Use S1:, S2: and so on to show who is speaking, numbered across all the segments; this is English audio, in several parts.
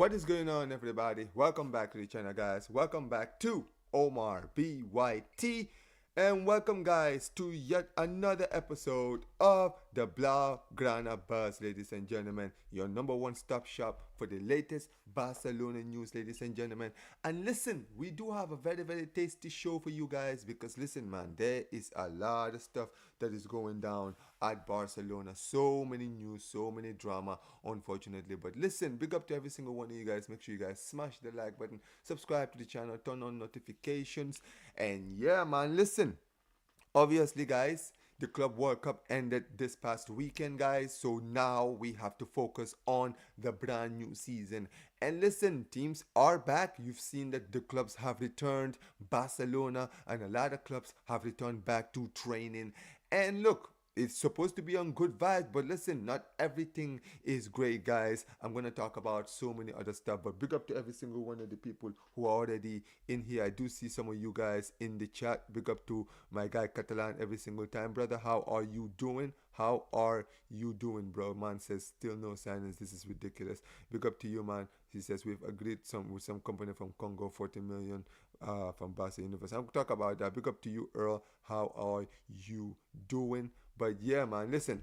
S1: What is going on, everybody? Welcome back to the channel, guys. Welcome back to Omar BYT, and welcome, guys, to yet another episode of the Blaugrana Buzz, ladies and gentlemen. Your number one stop shop for the latest Barcelona news, ladies and gentlemen. And listen, we do have a very, very tasty show for you guys because, listen, man, there is a lot of stuff that is going down at Barcelona. So many news, so many drama, unfortunately. But listen, big up to every single one of you guys. Make sure you guys smash the like button, subscribe to the channel, turn on notifications. And yeah, man, listen. Obviously, guys, the Club World Cup ended this past weekend, guys. So now we have to focus on the brand new season. And listen, teams are back. You've seen that the clubs have returned. Barcelona and a lot of clubs have returned back to training. And look, it's supposed to be on good vibes, but listen, not everything is great, guys. I'm gonna talk about so many other stuff, but big up to every single one of the people who are already in here. I do see some of you guys in the chat. Big up to my guy Catalan every single time, brother. How are you doing? How are you doing, bro? Man says still no signings. This is ridiculous. Big up to you, man. He says we've agreed with some company from Congo, 40 million from Barça University. I'll talk about that. Big up to you, Earl. How are you doing? But yeah, man, listen.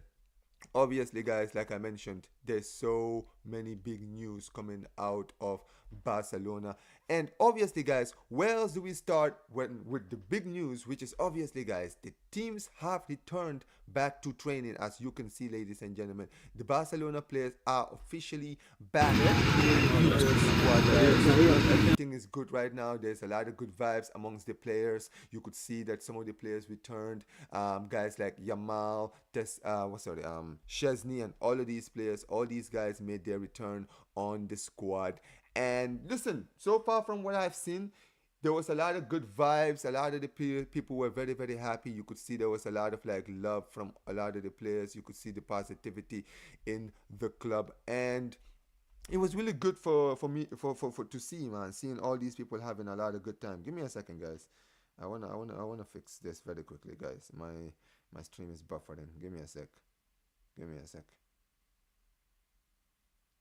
S1: Obviously, guys, like I mentioned, there's so many big news coming out of Barcelona. And obviously, guys, where else do we start with the big news, which is obviously, guys, the teams have returned back to training. As you can see, ladies and gentlemen, the Barcelona players are officially back. Everything is good right now. There's a lot of good vibes amongst the players. You could see that some of the players returned. Guys like Yamal, Chesney, and all of these players, all these guys made their return on the squad. And listen, so far from what I've seen, there was a lot of good vibes. A lot of the people were very, very happy. You could see there was a lot of love from a lot of the players. You could see the positivity in the club, and it was really good for me to see, man, seeing all these people having a lot of good time. Give me a second, guys. I wanna fix this very quickly, guys. My stream is buffering. Give me a sec. Give me a sec.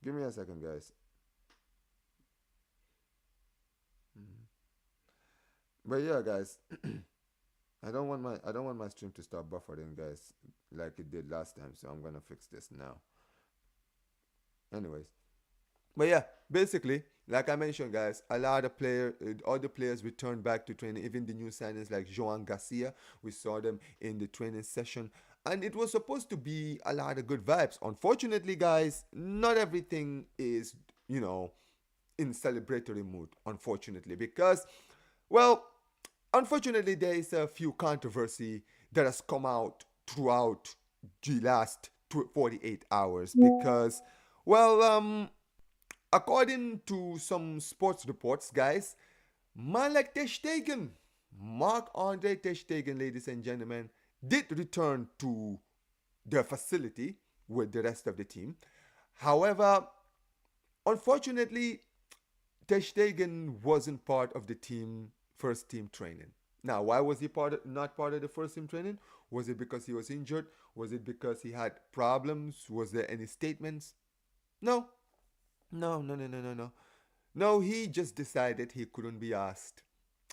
S1: Give me a second, guys. But yeah, guys, I don't want my stream to start buffering, guys, like it did last time. So I'm gonna fix this now. Anyways, but yeah, basically, like I mentioned, guys, a lot of all the players returned back to training. Even the new signings like Joan Garcia, we saw them in the training session, and it was supposed to be a lot of good vibes. Unfortunately, guys, not everything is, in celebratory mood. Unfortunately, because, well, unfortunately, there is a few controversy that has come out throughout the last 48 hours because, well, according to some sports reports, guys, man like Ter Stegen, Marc-Andre Ter Stegen, ladies and gentlemen, did return to their facility with the rest of the team. However, unfortunately, Ter Stegen wasn't part of the first team training. Now, why was he not part of the first team training? Was it because he was injured? Was it because he had problems? Was there any statements? No. No. No, he just decided he couldn't be asked.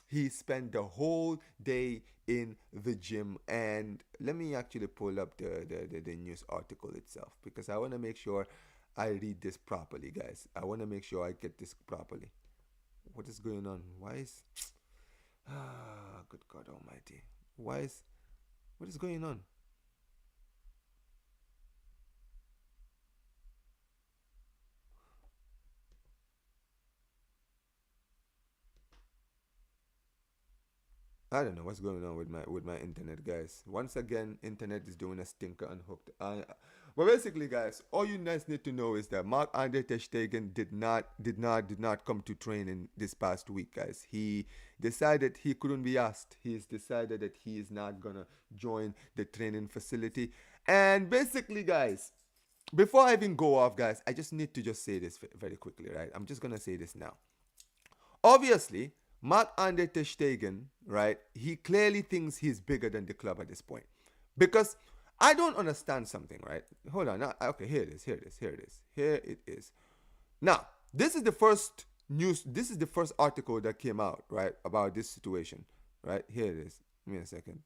S1: He spent the whole day in the gym. And let me actually pull up the news article itself because I want to make sure I read this properly, guys. I want to make sure I get this properly. What is going on? Why is... good God almighty. What is going on? I don't know what's going on with my internet, guys. Once again, internet is doing a stinker unhooked. But basically, guys, all you guys need to know is that Marc-Andre Ter Stegen did not come to training this past week, guys. He decided he couldn't be asked. He's decided that he is not gonna join the training facility. And basically, guys, before I even go off, guys, I just need to just say this very quickly, right? I'm just gonna say this now. Obviously, Marc-Andre Ter Stegen, right, he clearly thinks he's bigger than the club at this point. Because I don't understand something, right? Hold on. Okay, here it is. Here it is. Now, this is the first news. This is the first article that came out, right, about this situation. Right, here it is. Give me a second.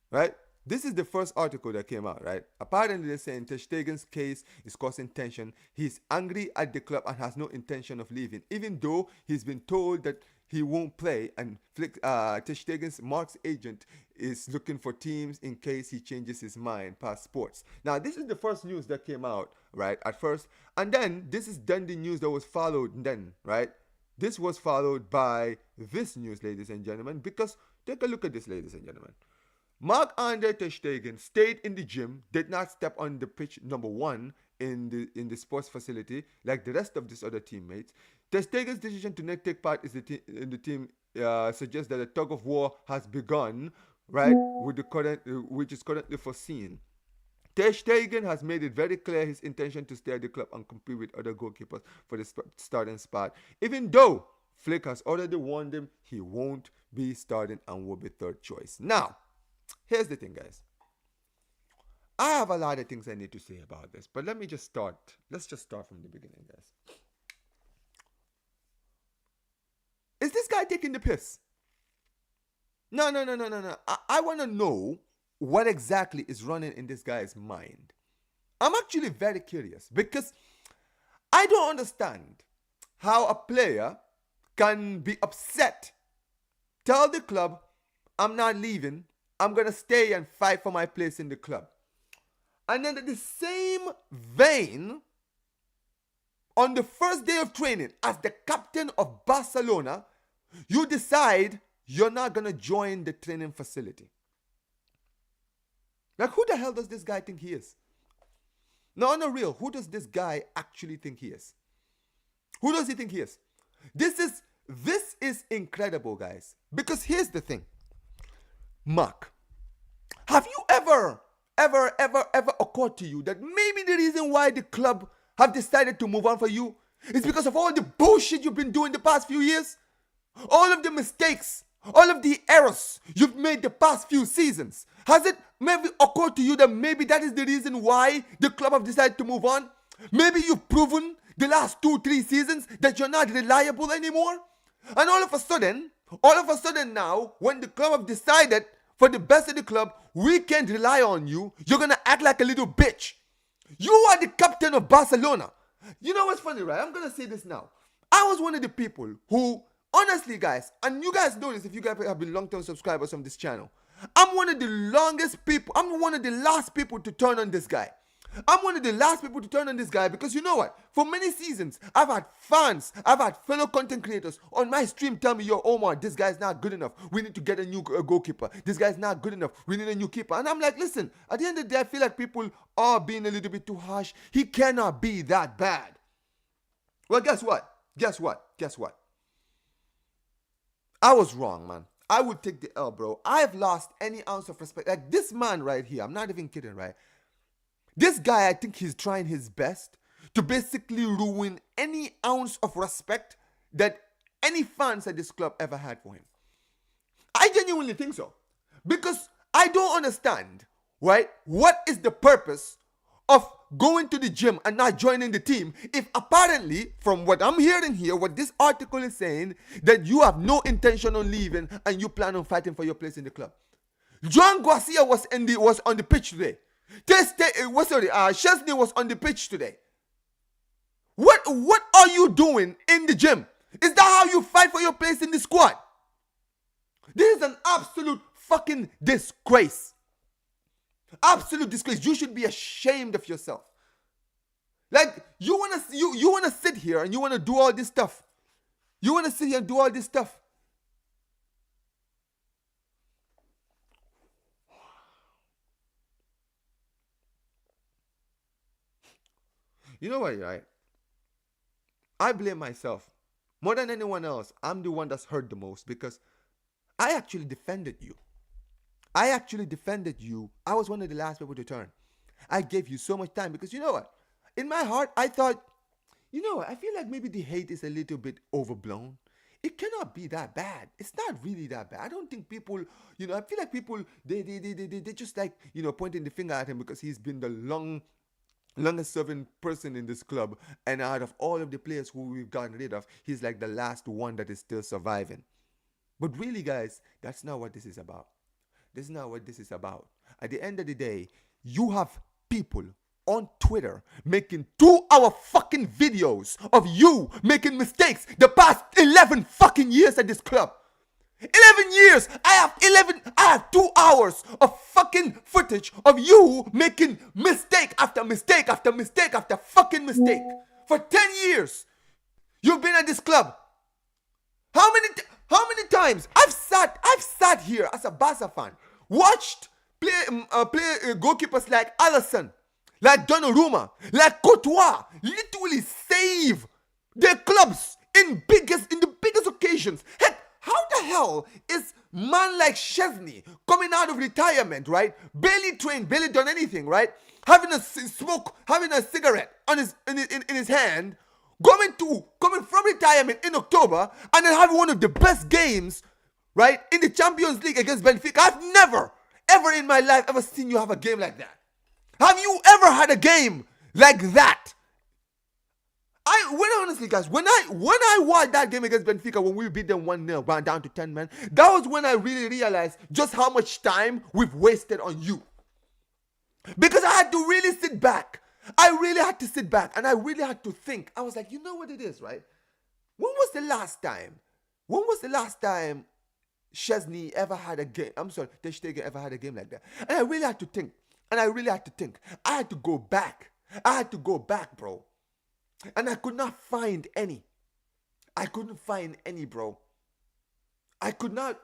S1: Right? This is the first article that came out, right? Apparently, they're saying Ter Stegen's case is causing tension. He's angry at the club and has no intention of leaving, even though he's been told that he won't play. And Ter Stegen's Mark's agent is looking for teams in case he changes his mind past sports. Now, this is the first news that came out, right, at first. And then this is then the news that was followed then, right? This was followed by this news, ladies and gentlemen, because take a look at this, ladies and gentlemen. Marc-Andre Ter Stegen stayed in the gym, did not step on the pitch number 1 in the sports facility like the rest of his other teammates. Ter Stegen's decision to not take part in the team suggests that a tug of war has begun, right, with which is currently foreseen. Ter Stegen has made it very clear his intention to stay at the club and compete with other goalkeepers for the starting spot, even though Flick has already warned him he won't be starting and will be third choice. Now, here's the thing, guys. I have a lot of things I need to say about this, but let me just start. Let's just start from the beginning, guys. Is this guy taking the piss? No. I want to know what exactly is running in this guy's mind. I'm actually very curious because I don't understand how a player can be upset, tell the club, I'm not leaving, I'm going to stay and fight for my place in the club. And then in the same vein, on the first day of training, as the captain of Barcelona, you decide you're not going to join the training facility. Like, who the hell does this guy think he is? No, on the real, who does this guy actually think he is? Who does he think he is? This is incredible, guys. Because here's the thing. Mark, have you ever occurred to you that maybe the reason why the club have decided to move on for you is because of all the bullshit you've been doing the past few years? All of the mistakes, all of the errors you've made the past few seasons. Has it maybe occurred to you that maybe that is the reason why the club have decided to move on? Maybe you've proven the last 2-3 seasons that you're not reliable anymore? And all of a sudden now, when the club have decided for the best of the club, we can't rely on you, you're going to act like a little bitch. You are the captain of Barcelona. You know what's funny, right? I'm going to say this now. I was one of the people who, honestly, guys, and you guys know this if you guys have been long-term subscribers on this channel, I'm one of the last people to turn on this guy. I'm one of the last people to turn on this guy because you know what? For many seasons, I've had fans, I've had fellow content creators on my stream tell me, yo, Omar, this guy's not good enough. We need to get a new goalkeeper. This guy's not good enough. We need a new keeper. And I'm like, listen, at the end of the day, I feel like people are being a little bit too harsh. He cannot be that bad. Well, guess what? I was wrong, man. I would take the L, bro. I've lost any ounce of respect. Like this man right here, I'm not even kidding, right? This guy, I think he's trying his best to basically ruin any ounce of respect that any fans at this club ever had for him. I genuinely think so. Because I don't understand, right? What is the purpose of going to the gym and not joining the team if apparently, from what I'm hearing here, what this article is saying, that you have no intention on leaving and you plan on fighting for your place in the club. Joan Garcia was on the pitch today. Chesney was on the pitch today. What are you doing in the gym? Is that how you fight for your place in the squad? This is an absolute fucking disgrace. Absolute disgrace. You should be ashamed of yourself. Like you wanna sit here and you wanna do all this stuff. You wanna sit here and do all this stuff. You know what, right? I blame myself. More than anyone else, I'm the one that's hurt the most because I actually defended you. I was one of the last people to turn. I gave you so much time because you know what? In my heart, I thought, you know what? I feel like maybe the hate is a little bit overblown. It cannot be that bad. It's not really that bad. I don't think people, I feel like people, they just like, pointing the finger at him because he's been the longest serving person in this club, and out of all of the players who we've gotten rid of, he's like the last one that is still surviving. But really, guys, that's not what this is about. This is not what this is about. At the end of the day, you have people on Twitter making 2-hour fucking videos of you making mistakes the past 11 fucking years at this club. 11 years! I have 2 hours of fucking footage of you making mistake after mistake after mistake after fucking mistake. For 10 years, you've been at this club. How many times I've sat here as a Barça fan, watched goalkeepers like Alisson, like Donnarumma, like Courtois, literally save their clubs in the biggest occasions. Heck, how the hell is man like Szczesny coming out of retirement, right? Barely trained, barely done anything, right? Having a cigarette on in his hand, coming from retirement in October, and then having one of the best games, right, in the Champions League against Benfica. I've never, ever in my life ever seen you have a game like that. Have you ever had a game like that? Honestly, guys, when I watched that game against Benfica, when we beat them 1-0, down to 10 men, that was when I really realized just how much time we've wasted on you. Because I had to really sit back. I really had to sit back, and I really had to think. I was like, you know what it is, right? When was the last time Szczesny ever had a game? I'm sorry, Ter Stegen ever had a game like that? And I really had to think. I had to go back. Bro. And I could not find any. I couldn't find any, bro. I could not.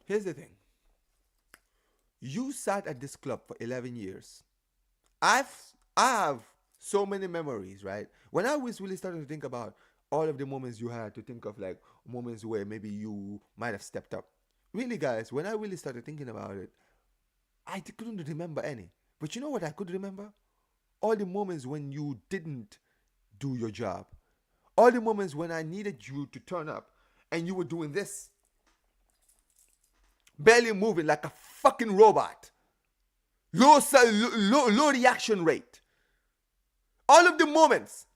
S1: Here's the thing. You sat at this club for 11 years. I have so many memories, right? When I was really starting to think about all of the moments you had, to think of like moments where maybe you might have stepped up. Really, guys, when I really started thinking about it, I couldn't remember any. But you know what I could remember? All the moments when you didn't do your job. All the moments when I needed you to turn up and you were doing this. Barely moving like a fucking robot. Low reaction rate. All of the moments.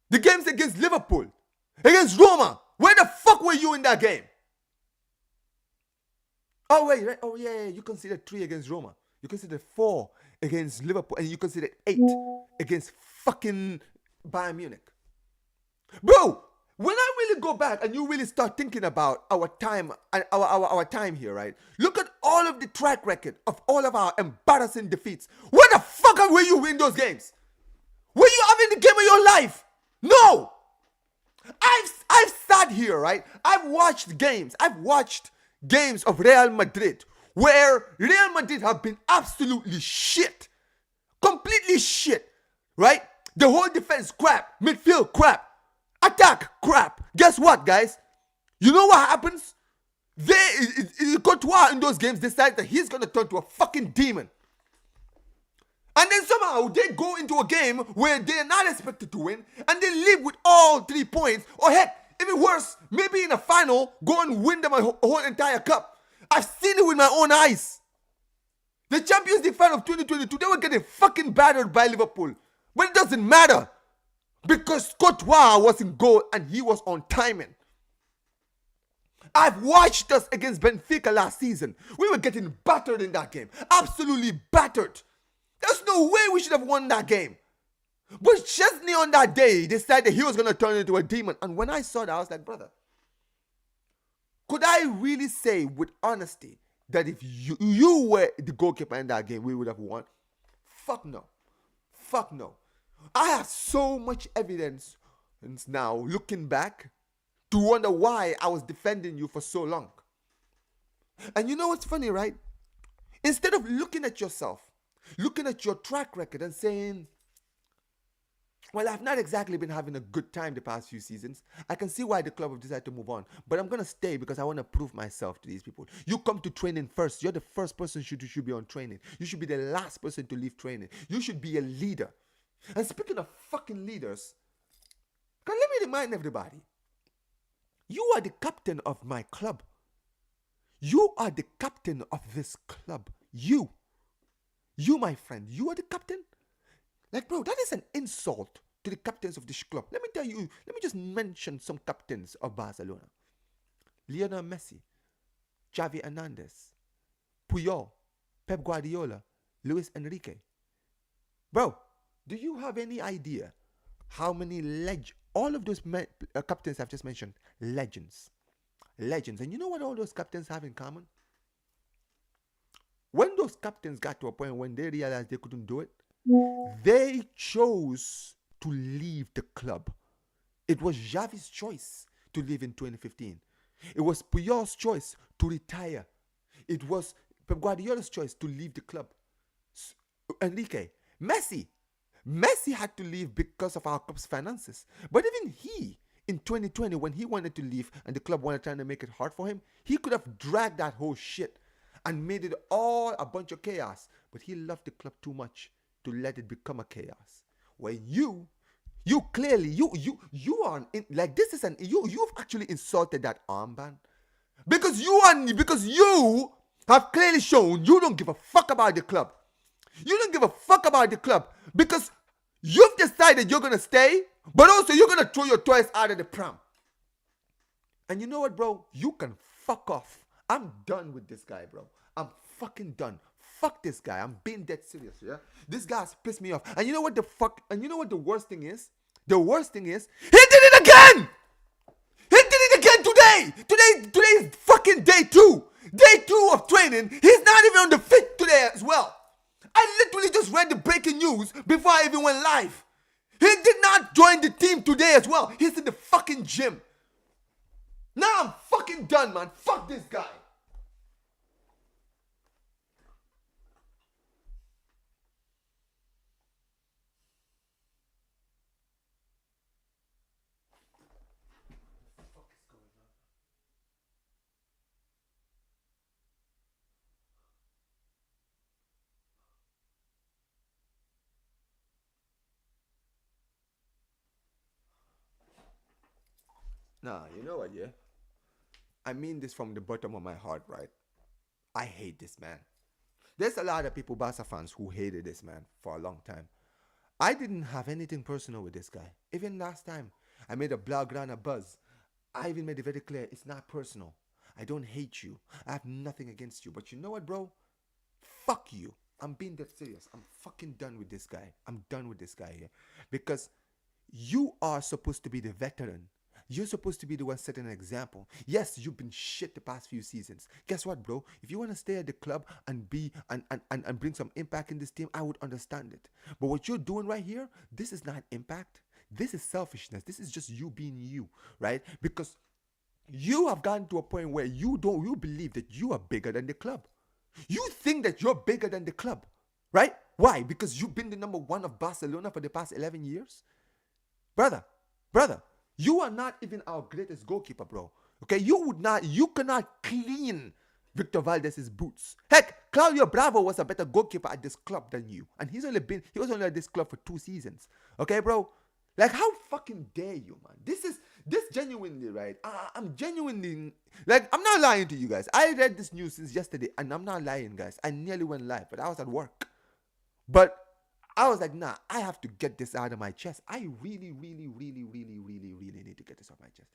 S1: The games against Liverpool. Against Roma. Where the fuck were you in that game? Oh, wait, right? Oh, yeah. You considered 3 against Roma. You considered 4 against Liverpool. And you considered 8 against fucking Bayern Munich. Bro, when I really go back and you really start thinking about our time and our time here, right? Look at all of the track record of all of our embarrassing defeats. Where the fuck were you in those games? Were you having the game of your life? No. I've sat here, right? I've watched games of Real Madrid where Real Madrid have been absolutely shit. Completely shit, right? The whole defense crap, midfield crap, attack crap. Guess what, guys? You know what happens? Courtois in those games decides that he's going to turn to a fucking demon. And then somehow they go into a game where they're not expected to win and they leave with all 3 points. Or heck, even worse, maybe in a final, go and win them a whole entire cup. I've seen it with my own eyes. The Champions League final of 2022, they were getting fucking battered by Liverpool. But it doesn't matter. Because Courtois was in goal and he was on timing. I've watched us against Benfica last season. We were getting battered in that game. Absolutely battered. There's no way we should have won that game. But Szczesny on that day decided he was going to turn into a demon. And when I saw that, I was like, brother, could I really say with honesty that if you were the goalkeeper in that game, we would have won? Fuck no. Fuck no. I have so much evidence now, looking back, to wonder why I was defending you for so long. And you know what's funny, right? Instead of looking at yourself, looking at your track record and saying, Well, I've not exactly been having a good time the past few seasons. I can see why the club have decided to move on. But I'm going to stay because I want to prove myself to these people. You come to training first. You're the first person you should be on training. You should be the last person to leave training. You should be a leader. And speaking of fucking leaders, let me remind everybody. You are the captain of my club. You are the captain of this club. You, my friend, you are the captain? Like, bro, that is an insult to the captains of this club. Let me tell you, let me just mention some captains of Barcelona. Lionel Messi, Xavi Hernandez, Puyol, Pep Guardiola, Luis Enrique. Bro, do you have any idea how many all of those captains I've just mentioned, legends. And you know what all those captains have in common? When those captains got to a point when they realized they couldn't do it, they chose to leave the club. It was Xavi's choice to leave in 2015. It was Puyol's choice to retire. It was Pep Guardiola's choice to leave the club. Enrique, Messi had to leave because of our club's finances. But even he, in 2020, when he wanted to leave and the club wanted trying to make it hard for him, he could have dragged that whole shit and made it all a bunch of chaos. But he loved the club too much to let it become a chaos. Where you clearly, you are like this is you've actually insulted that armband. Because you have clearly shown you don't give a fuck about the club. You don't give a fuck about the club because you've decided you're going to stay, but also you're going to throw your toys out of the pram. And you know what, bro? You can fuck off. I'm done with this guy, bro. I'm fucking done. Fuck this guy. I'm being dead serious, yeah? This guy's pissed me off. And you know what the worst thing is? The worst thing is, he did it again! He did it again today! Today is fucking day 2. Day 2 of training. He's not even on the fit today as well. I literally just read the breaking news before I even went live. He did not join the team today as well. He's in the fucking gym. Now I'm fucking done, man. Fuck this guy. Nah, you know what, yeah? I mean this from the bottom of my heart, right? I hate this man. There's a lot of people, Barca fans, who hated this man for a long time. I didn't have anything personal with this guy. Even last time, I made a Blaugrana Buzz. I even made it very clear, it's not personal. I don't hate you. I have nothing against you. But you know what, bro? Fuck you. I'm being that serious. I'm fucking done with this guy. I'm done with this guy here. Because you are supposed to be the veteran. You're supposed to be the one setting an example. Yes, you've been shit the past few seasons. Guess what, bro? If you want to stay at the club and be and bring some impact in this team, I would understand it. But what you're doing right here, this is not impact. This is selfishness. This is just you being you, right? Because you have gotten to a point where you believe that you are bigger than the club. You think that you're bigger than the club, right? Why? Because you've been the number 1 of Barcelona for the past 11 years? Brother, you are not even our greatest goalkeeper, bro. Okay, you cannot clean Victor Valdez's boots. Heck, Claudio Bravo was a better goalkeeper at this club than you. And he was only at this club for 2 seasons. Okay, bro? Like, how fucking dare you, man? This genuinely, right? I'm genuinely, like, I'm not lying to you guys. I read this news since yesterday, and I'm not lying, guys. I nearly went live, but I was at work. But I was like, nah, I have to get this out of my chest. I really, really, really, really, really, really need to get this off my chest.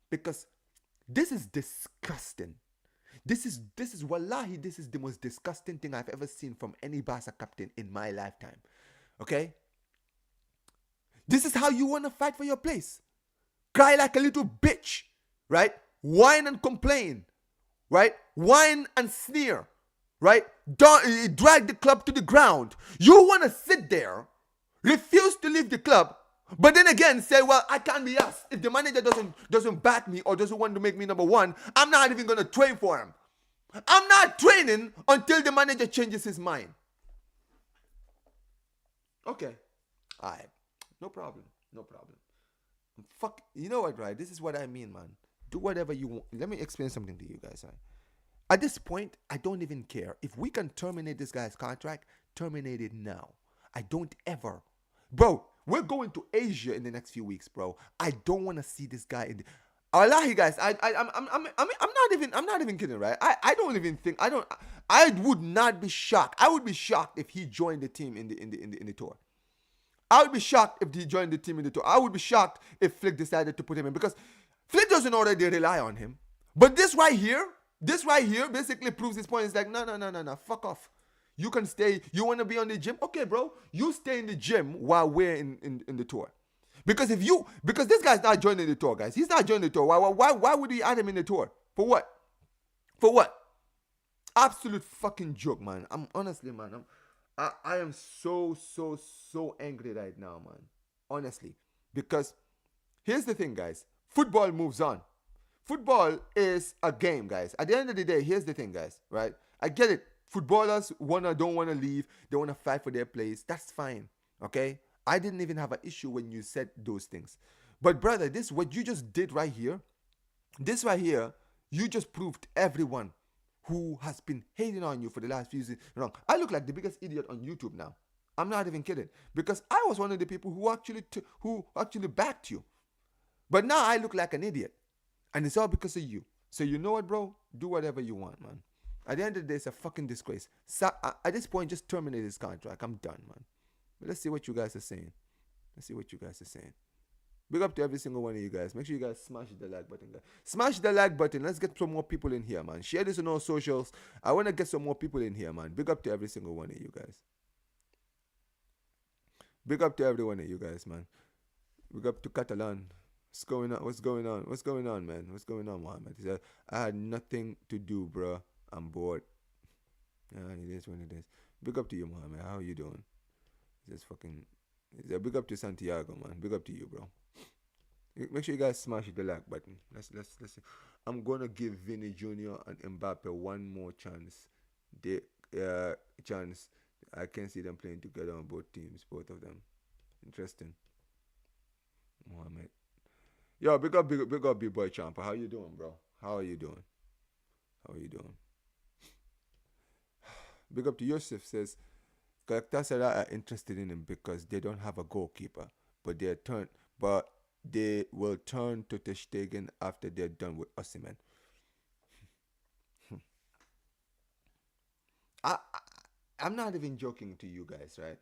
S1: Because this is disgusting. This is wallahi, this is the most disgusting thing I've ever seen from any Barca captain in my lifetime. Okay? This is how you want to fight for your place. Cry like a little bitch, right? Whine and complain, right? Whine and sneer, right? Drag the club to the ground. You want to sit there, refuse to leave the club, but then again say, well, I can't be asked. If the manager doesn't back me or doesn't want to make me number 1, I'm not even going to train for him. I'm not training until the manager changes his mind. Okay. All right. No problem. No problem. Fuck. You know what, right? This is what I mean, man. Do whatever you want. Let me explain something to you guys, right? At this point, I don't even care. If we can terminate this guy's contract, terminate it now. I don't ever. Bro, we're going to Asia in the next few weeks, bro. I don't want to see this guy in the. Wallahi, guys, I'm not even kidding, right? I don't even think I would not be shocked. I would be shocked if he joined the team in the tour. I would be shocked if he joined the team in the tour. I would be shocked if Flick decided to put him in because Flick doesn't already rely on him. But this right here basically proves his point. It's like, no, fuck off. You can stay. You want to be on the gym? Okay, bro. You stay in the gym while we're in the tour. Because this guy's not joining the tour, guys. He's not joining the tour. Why would we add him in the tour? For what? For what? Absolute fucking joke, man. I'm honestly, man. I am so angry right now, man. Honestly. Because here's the thing, guys. Football moves on. Football is a game, guys. At the end of the day, here's the thing, guys, right? I get it. Footballers don't want to leave. They want to fight for their place. That's fine, okay? I didn't even have an issue when you said those things. But brother, what you just did right here, you just proved everyone who has been hating on you for the last few seasons wrong. I look like the biggest idiot on YouTube now. I'm not even kidding. Because I was one of the people who actually backed you. But now I look like an idiot. And it's all because of you. So you know what, bro? Do whatever you want, man. At the end of the day, it's a fucking disgrace. So, at this point, just terminate his contract. I'm done, man. But let's see what you guys are saying. Big up to every single one of you guys. Make sure you guys smash the like button, guys. Smash the like button. Let's get some more people in here, man. Share this on all socials. I want to get some more people in here, man. Big up to every single one of you guys. Big up to every one of you guys, man. Big up to Catalan. What's going on, man? What's going on, Mohammed? He said, I had nothing to do, bro. I'm bored. Yeah, it is what it is. Big up to you, Mohammed. How are you doing? Just fucking. Big up to Santiago, man. Big up to you, bro. Make sure you guys smash the like button. Let's see. I'm gonna give Vinny Jr. and Mbappe one more chance. Chance. I can see them playing together on both teams, both of them. Interesting. Mohammed. Yo, big up, big boy Champa. How you doing, bro? How are you doing? Big up to Yosef says, Galatasaray are interested in him because they don't have a goalkeeper, but they will turn to Ter Stegen after they're done with Osimhen. I'm not even joking to you guys, right?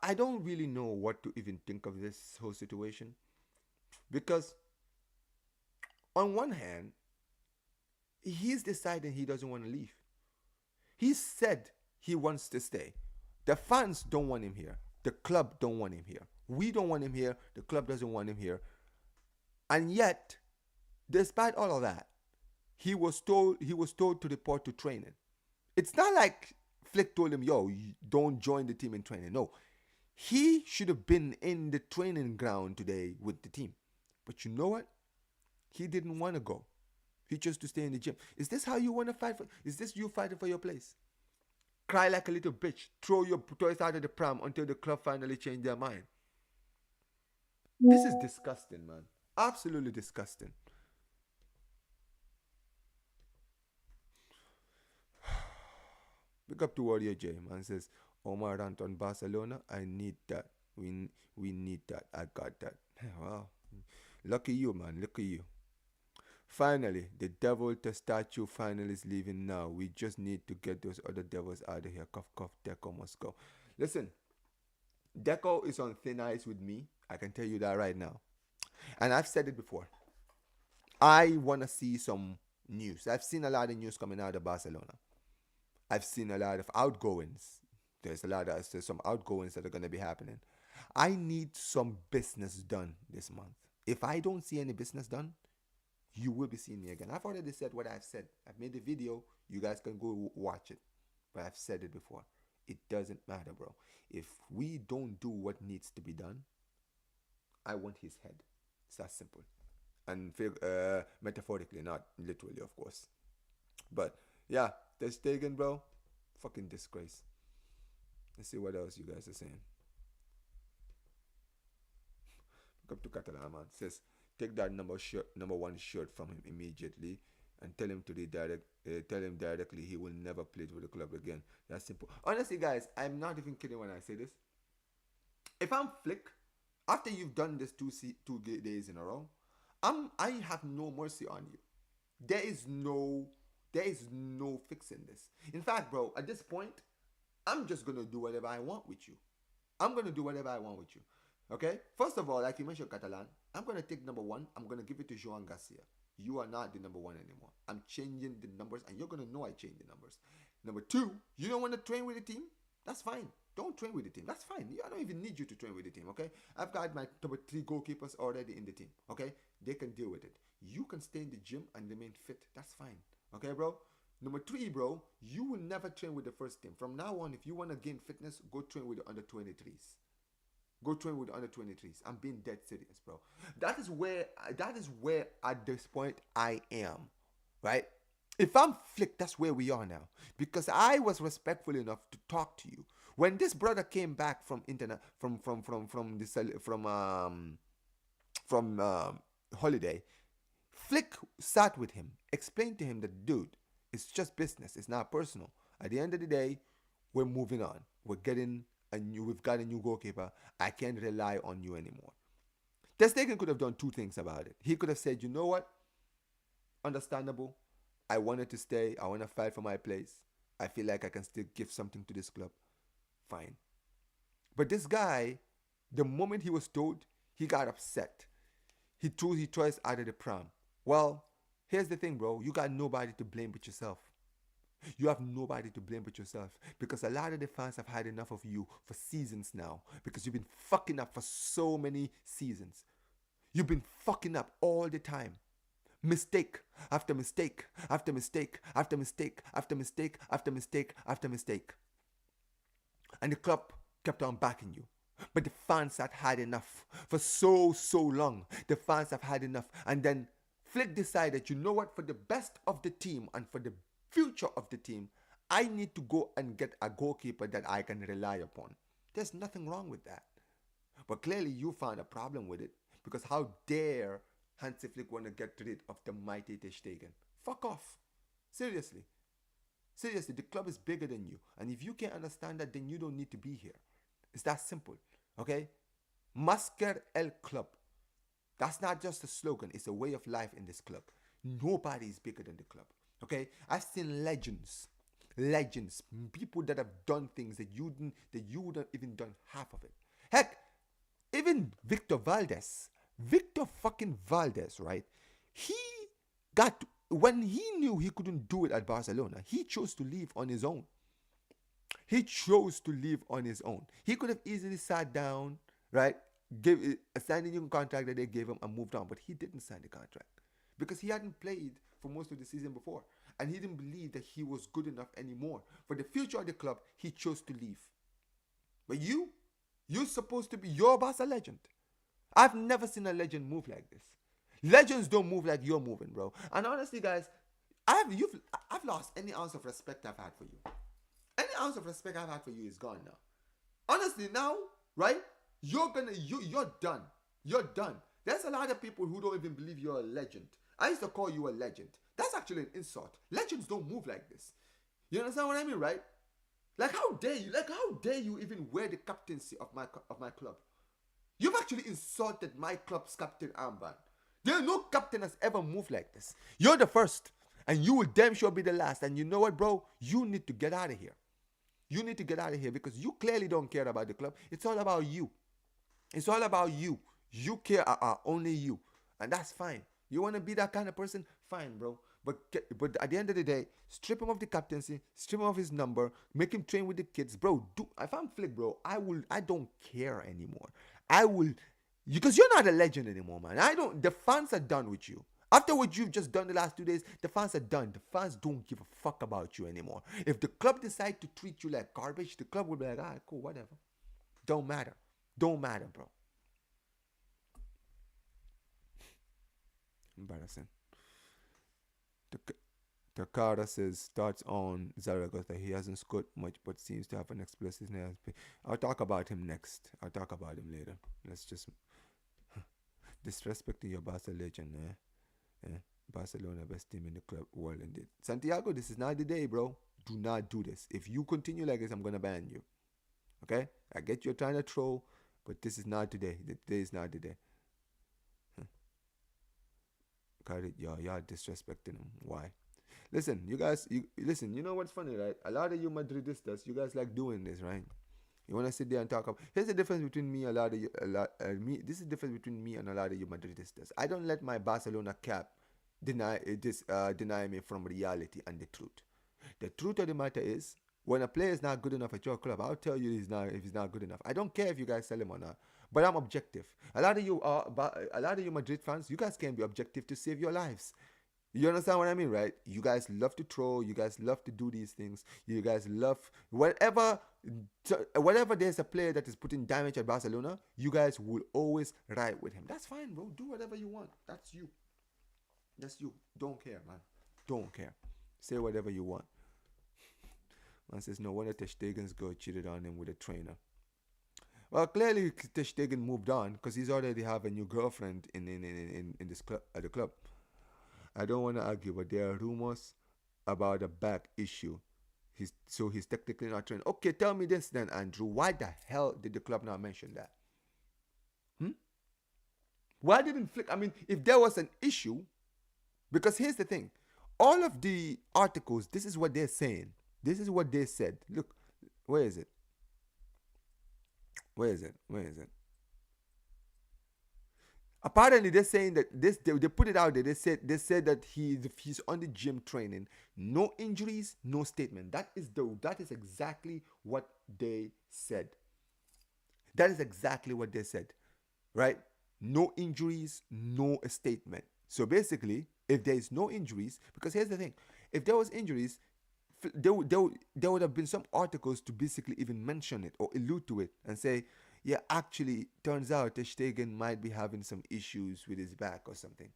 S1: I don't really know what to even think of this whole situation. Because on one hand, he's deciding he doesn't want to leave. He said he wants to stay. The fans don't want him here. The club don't want him here. We don't want him here. The club doesn't want him here. And yet, despite all of that, he was told to report to training. It's not like Flick told him, yo, don't join the team in training. No. He should have been in the training ground today with the team. But you know what? He didn't want to go. He chose to stay in the gym. Is this how you want to fight for? Is this you fighting for your place? Cry like a little bitch. Throw your toys out of the pram until the club finally change their mind. This is disgusting, man. Absolutely disgusting. Big up to Warrior J, man. Says, Omar rant on Barcelona. I need that. We need that. I got that. Wow. Lucky you, man. Lucky you. Finally, the devil to statue finally is leaving now. We just need to get those other devils out of here. Cough, cough. Deco must go. Listen, Deco is on thin ice with me. I can tell you that right now. And I've said it before. I want to see some news. I've seen a lot of news coming out of Barcelona. I've seen a lot of outgoings. There's some outgoings that are going to be happening. I need some business done this month. If I don't see any business done, you will be seeing me again. I've already said what I've said. I've made the video. You guys can go watch it. But I've said it before. It doesn't matter, bro. If we don't do what needs to be done, I want his head. It's that simple. And metaphorically, not literally, of course. But yeah, Ter Stegen, bro. Fucking disgrace. Let's see what else you guys are saying. Come to Catalan, man. Says, take that number one shirt from him immediately, and tell him to tell him directly he will never play for the club again. That's simple. Honestly, guys, I'm not even kidding when I say this. If I'm Flick, after you've done this two days in a row, I have no mercy on you. There is no fixing this. In fact, bro, at this point, I'm just gonna do whatever I want with you. I'm gonna do whatever I want with you. Okay? First of all, like you mentioned Catalan, I'm gonna take number one, I'm gonna give it to Joan Garcia. You are not the number one anymore. I'm changing the numbers, and you're gonna know I changed the numbers. Number two, you don't want to train with the team? That's fine. Don't train with the team. That's fine. I don't even need you to train with the team, okay? I've got my number three goalkeepers already in the team, okay? They can deal with it. You can stay in the gym and remain fit. That's fine, okay, bro? Number three, bro, you will never train with the first team. From now on, if you want to gain fitness, go train with the under 23s. Go train with the under 23s. I'm being dead serious, bro. That is where at this point I am, right? If I'm Flick, that's where we are now. Because I was respectful enough to talk to you. When this brother came back from holiday, Flick sat with him, explained to him that, dude, it's just business. It's not personal. At the end of the day, we're moving on. We've got a new goalkeeper. I can't rely on you anymore. Ter Stegen could have done two things about it. He could have said, you know what? Understandable. I wanted to stay. I want to fight for my place. I feel like I can still give something to this club. Fine. But this guy, the moment he was told, he got upset. He threw his toys out of the pram. Well, here's the thing, bro. You got nobody to blame but yourself. You have nobody to blame but yourself. Because a lot of the fans have had enough of you for seasons now. Because you've been fucking up for so many seasons. You've been fucking up all the time. Mistake after mistake after mistake after mistake after mistake after mistake after mistake. And the club kept on backing you. But the fans had had enough for so long. The fans have had enough. And then Flick decided, you know what, for the best of the team and for the future of the team, I need to go and get a goalkeeper that I can rely upon. There's nothing wrong with that. But clearly you found a problem with it. Because how dare Hansi Flick want to get rid of the mighty Ter Stegen? Fuck off. Seriously. Seriously, the club is bigger than you. And if you can't understand that, then you don't need to be here. It's that simple. Okay? Masker el club. That's not just a slogan. It's a way of life in this club. Nobody is bigger than the club. Okay? I've seen legends. Legends. People that have done things that you wouldn't even done half of it. Heck, even Victor Valdez, right? When he knew he couldn't do it at Barcelona, he chose to leave on his own. He could have easily sat down, right? Signed a new contract that they gave him and moved on. But he didn't sign the contract because he hadn't played for most of the season before. And he didn't believe that he was good enough anymore. For the future of the club, he chose to leave. But you're supposed to be your Barca legend. I've never seen a legend move like this. Legends don't move like you're moving, bro. And honestly, guys, I've lost any ounce of respect I've had for you. Any ounce of respect I've had for you is gone now. Honestly, now, right? You're done. You're done. There's a lot of people who don't even believe you're a legend. I used to call you a legend. That's actually an insult. Legends don't move like this. You understand what I mean, right? Like, how dare you? Like, how dare you even wear the captaincy of my club? You've actually insulted my club's captain armband. There no captain has ever moved like this. You're the first. And you will damn sure be the last. And you know what, bro? You need to get out of here. You need to get out of here because you clearly don't care about the club. It's all about you. It's all about you. You care about only you. And that's fine. You want to be that kind of person? Fine, bro. But at the end of the day, strip him of the captaincy, strip him of his number, make him train with the kids. Bro, if I'm Flick, bro, I don't care anymore. Because you're not a legend anymore, man. The fans are done with you. After what you've just done the last 2 days, the fans are done. The fans don't give a fuck about you anymore. If the club decide to treat you like garbage, the club will be like, cool, whatever. Don't matter. Don't matter, bro. Embarrassing. Takara says, thoughts on Zaragoza. He hasn't scored much, but seems to have an explosive. I'll talk about him next. I'll talk about him later. Let's just... Disrespecting your Barca legend, eh? Barcelona, best team in the club world indeed. Santiago, this is not the day, bro. Do not do this. If you continue like this, I'm gonna ban you. Okay? I get you're trying to troll, but this is not today. Today is not the day. Got it, y'all disrespecting him. Why? Listen, you guys, listen. You know what's funny, right? A lot of you Madridistas, you guys like doing this, right? You want to sit there and talk about. Here's the difference between me, This is the difference between me and a lot of you Madridistas. I don't let my Barcelona cap deny me from reality and the truth. The truth of the matter is, when a player is not good enough at your club, I'll tell you if he's not good enough. I don't care if you guys sell him or not, but I'm objective. A lot of you Madrid fans, you guys can be objective to save your lives. You understand what I mean, right? You guys love to troll. You guys love to do these things. You guys love whenever there's a player that is putting damage at Barcelona, you guys will always ride with him. That's fine, bro. Do whatever you want. That's you. That's you. Don't care, man. Don't care. Say whatever you want. Man says, no wonder Ter Stegen's girl cheated on him with a trainer. Well, clearly Ter Stegen moved on because he's already have a new girlfriend in this club at the club. I don't want to argue, but there are rumors about a back issue. He's technically not trained. Okay, tell me this then, Andrew. Why the hell did the club not mention that? Why didn't Flick? I mean, if there was an issue, because here's the thing. All of the articles, this is what they're saying. This is what they said. Look, where is it? Where is it? Apparently, they're saying that they put it out there. They said that he's on the gym training. No injuries, no statement. That is exactly what they said. That is exactly what they said, right? No injuries, no statement. So basically, if there is no injuries, because here's the thing: if there was injuries, there would have been some articles to basically even mention it or allude to it and say, yeah, actually, turns out Ter Stegen might be having some issues with his back or something.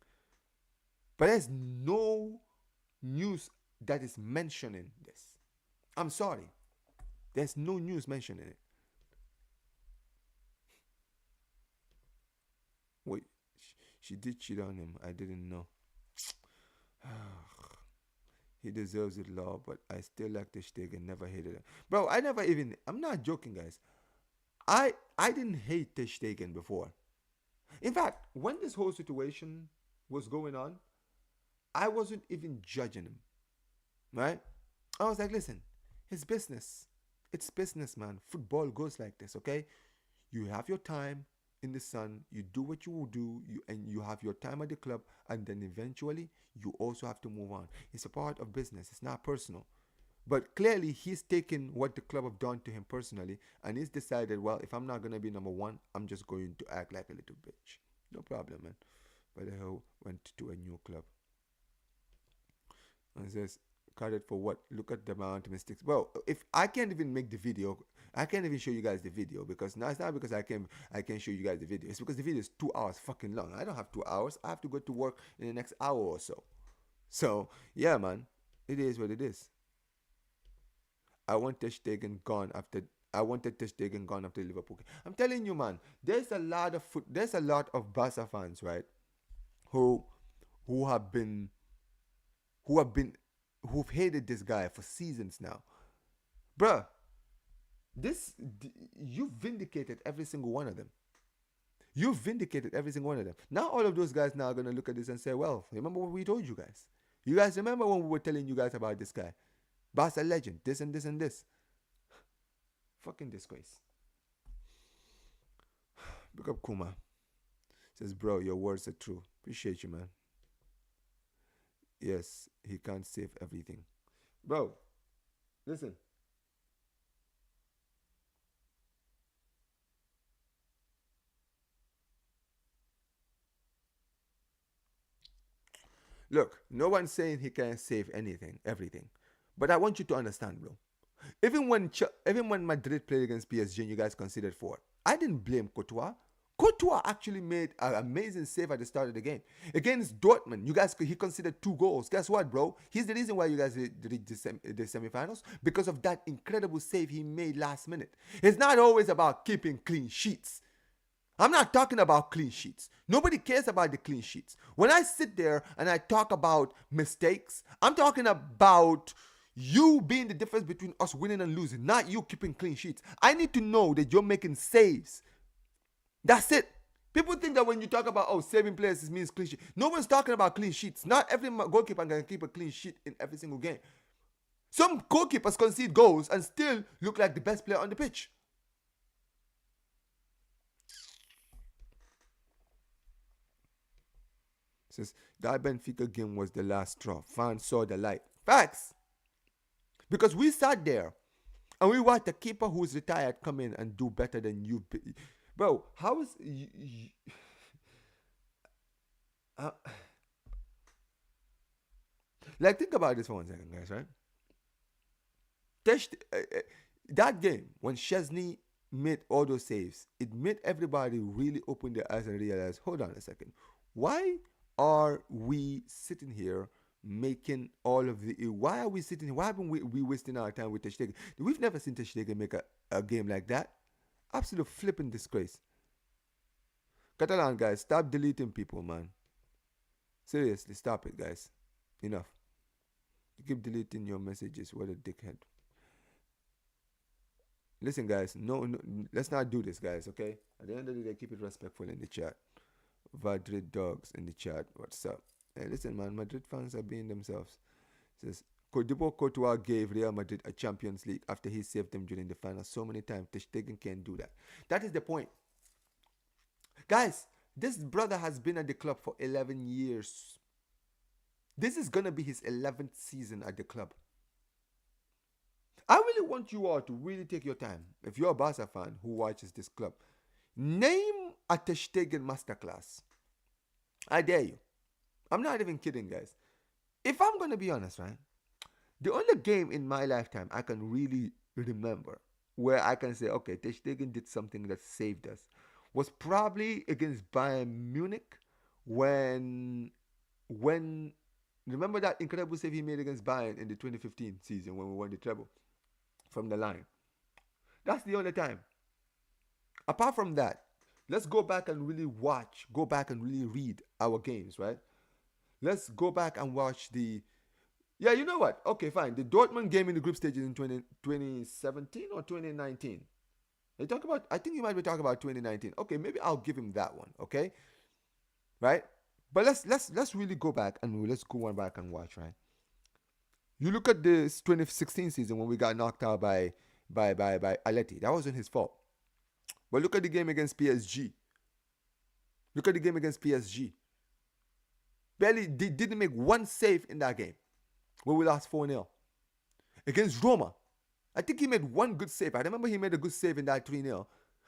S1: But there's no news that is mentioning this. I'm sorry. There's no news mentioning it. Wait, she did cheat on him. I didn't know. He deserves it, law, but I still like Ter Stegen. Never hated him. Bro, I'm not joking, guys. I didn't hate Ter Stegen before. In fact, when this whole situation was going on, I wasn't even judging him. Right? I was like, listen, it's business. It's business, man. Football goes like this, okay? You have your time in the sun, you do what you will do, and you have your time at the club, and then eventually you also have to move on. It's a part of business. It's not personal. But clearly, he's taken what the club have done to him personally, and he's decided, well, if I'm not going to be number one, I'm just going to act like a little bitch. No problem, man. But the hell went to a new club. And it says, credit for what? Look at the amount of mistakes. Well, if I can't even make the video, I can't even show you guys the video, because now it's not because I can show you guys the video. It's because the video is 2 hours fucking long. I don't have 2 hours. I have to go to work in the next hour or so. So, yeah, man. It is what it is. I wanted Ter Stegen gone after Liverpool. I'm telling you, man, there's a lot of Barca fans, right, who've hated this guy for seasons now. Bruh, you've vindicated every single one of them. Now all of those guys now are going to look at this and say, well, remember what we told you guys? You guys remember when we were telling you guys about this guy? Barca legend, this and this and this. Fucking disgrace. Look up Kuma. Says, bro, your words are true. Appreciate you, man. Yes, he can't save everything. Bro, listen. Look, no one's saying he can't save everything. But I want you to understand, bro. Even when Madrid played against PSG and you guys considered fourth, I didn't blame Courtois. Courtois actually made an amazing save at the start of the game. Against Dortmund, he considered 2 goals. Guess what, bro? He's the reason why you guys reached the semifinals, because of that incredible save he made last minute. It's not always about keeping clean sheets. I'm not talking about clean sheets. Nobody cares about the clean sheets. When I sit there and I talk about mistakes, I'm talking about you being the difference between us winning and losing, not you keeping clean sheets. I need to know that you're making saves. That's it. People think that when you talk about, saving players, it means clean sheet. No one's talking about clean sheets. Not every goalkeeper can keep a clean sheet in every single game. Some goalkeepers concede goals and still look like the best player on the pitch. Says that Benfica game was the last straw. Fans saw the light. Facts. Because we sat there and we watched a keeper who's retired come in and do better than you. Bro, how is... like, think about this for 1 second, guys, right? That game, when Szczesny made all those saves, it made everybody really open their eyes and realize, hold on a second. Why are we sitting here making all of the... Why are we sitting here? Why haven't we wasting our time with Ter Stegen? We've never seen Ter Stegen make a game like that. Absolute flipping disgrace. Catalan, guys, stop deleting people, man. Seriously, stop it, guys. Enough. You keep deleting your messages. What a dickhead. Listen, guys, no, let's not do this, guys, okay? At the end of the day, keep it respectful in the chat. Madrid dogs in the chat. What's up? Hey, listen, man, Madrid fans are being themselves. It says, Thibaut Courtois gave Real Madrid a Champions League after he saved them during the final so many times. Ter Stegen can't do that. That is the point. Guys, this brother has been at the club for 11 years. This is going to be his 11th season at the club. I really want you all to really take your time. If you're a Barça fan who watches this club, name a Ter Stegen masterclass. I dare you. I'm not even kidding, guys. If I'm going to be honest, right? The only game in my lifetime I can really remember where I can say, okay, Ter Stegen did something that saved us was probably against Bayern Munich when remember that incredible save he made against Bayern in the 2015 season when we won the treble from the line. That's the only time. Apart from that, let's go back and really watch, go back and really read our games, right? Let's go back and watch the... Yeah, you know what? Okay, fine. The Dortmund game in the group stages in 2017 or 2019. I think you might be talking about 2019. Okay, maybe I'll give him that one, okay? Right? But let's really go back and let's go one back and watch, right? You look at this 2016 season when we got knocked out by Aleti. That wasn't his fault. But look at the game against PSG. Look at the game against PSG. Barely didn't make one save in that game when we lost 4-0. Against Roma, I think he made one good save. I remember he made a good save in that 3-0.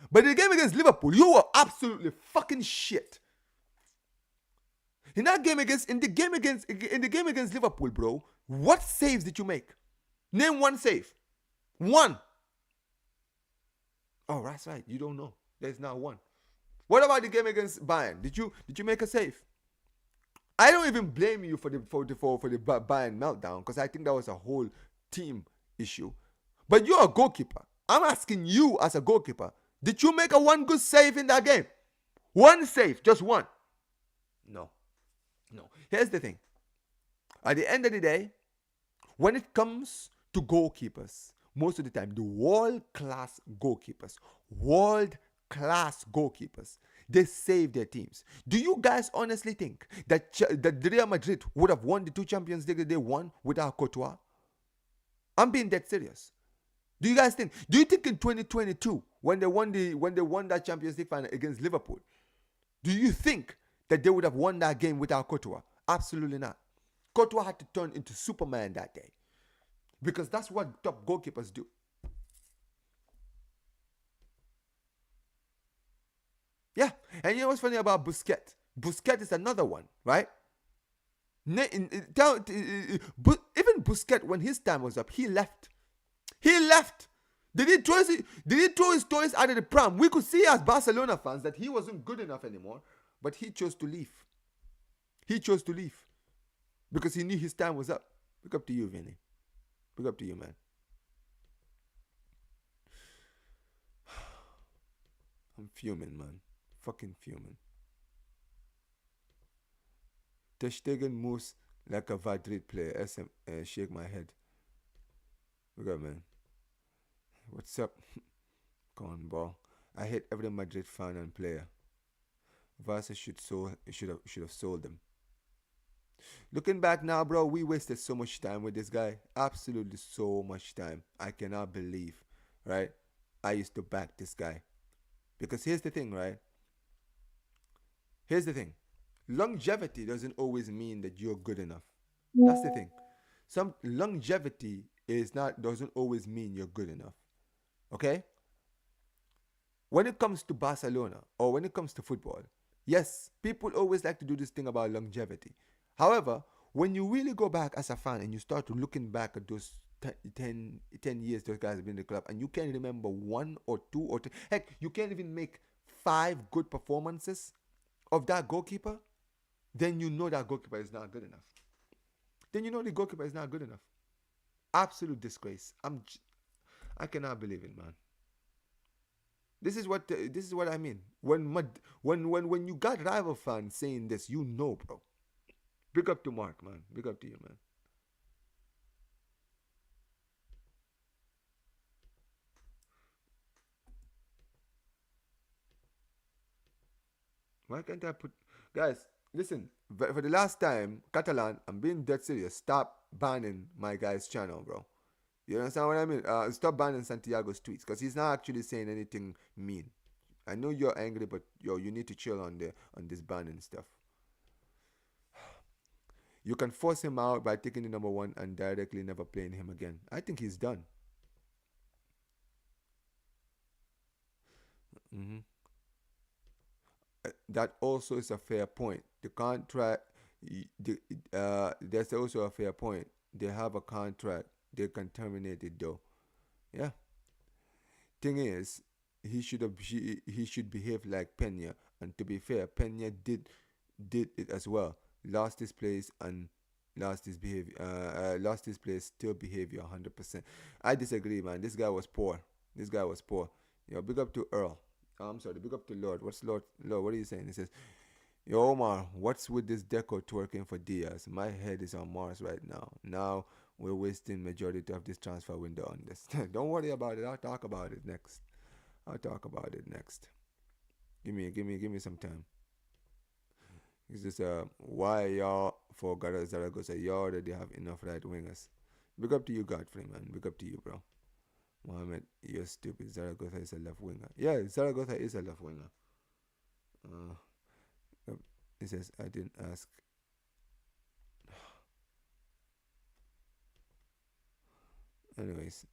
S1: But in the game against Liverpool, you were absolutely fucking shit. In the game against Liverpool, bro, what saves did you make? Name one save. One. Oh, that's right. You don't know. There's not one. What about the game against Bayern? Did you make a save? I don't even blame you for the Bayern meltdown because I think that was a whole team issue. But you're a goalkeeper. I'm asking you as a goalkeeper, did you make a one good save in that game? One save, just one. No. Here's the thing. At the end of the day, when it comes to goalkeepers, most of the time, the world-class goalkeepers, they save their teams. Do you guys honestly think that Real Madrid would have won the 2 Champions League that they won without Courtois? I'm being dead serious. Do you guys think? Do you think in 2022, when they won that Champions League final against Liverpool, do you think that they would have won that game without Courtois? Absolutely not. Courtois had to turn into Superman that day. Because that's what top goalkeepers do. Yeah. And you know what's funny about Busquets? Busquets is another one, right? Even Busquets, when his time was up, he left. Did he throw his toys out of the pram? We could see as Barcelona fans that he wasn't good enough anymore. But he chose to leave. Because he knew his time was up. Look up to you, Vinny. Look up to you, man. I'm fuming, man. Fucking fuming. Ter Stegen moves like a Madrid player. SM, shake my head. We got man. What's up? Gone ball. I hate every Madrid fan and player. Barça should have sold them. Looking back now, bro, we wasted so much time with this guy. Absolutely so much time. I cannot believe, right? I used to back this guy. Because here's the thing, right? Here's the thing. Longevity doesn't always mean that you're good enough. That's the thing. Some longevity is not doesn't always mean you're good enough. Okay? When it comes to Barcelona or when it comes to football, yes, people always like to do this thing about longevity. However, when you really go back as a fan and you start to looking back at those 10 years those guys have been in the club and you can't remember one or two or three, heck, you can't even make 5 good performances of that goalkeeper, then you know that goalkeeper is not good enough. Then you know the goalkeeper is not good enough. Absolute disgrace. I cannot believe it, man. This is what I mean. When you got rival fans saying this, you know, bro. Big up to Mark, man. Big up to you, man. Why can't I put... Guys, listen. For the last time, Catalan, I'm being dead serious. Stop banning my guy's channel, bro. You understand what I mean? Stop banning Santiago's tweets because he's not actually saying anything mean. I know you're angry, but yo, you need to chill on this banning stuff. You can force him out by taking the number 1 and directly never playing him again. I think he's done. Mm-hmm. That also is a fair point. The contract, there's also a fair point. They have a contract. They can terminate it though. Yeah. Thing is, he should behave like Pena. And to be fair, Pena did it as well. Lost his place and lost his behavior. Lost his place, still behavior 100%. I disagree, man. This guy was poor. Yo, big up to Earl. I'm sorry, big up to Lord. What's Lord? What are you saying? He says, yo, Omar, what's with this deco twerking for Díaz? My head is on Mars right now. Now we're wasting majority of this transfer window on this. Don't worry about it. I'll talk about it next. Give me some time. It's just why y'all for Zaragoza? You already have enough right wingers. Big up to you, Godfrey, man. Big up to you, bro. Mohammed, you're stupid. Zaragoza is a left winger. Yeah, Zaragoza is a left winger. He says, I didn't ask. Anyways.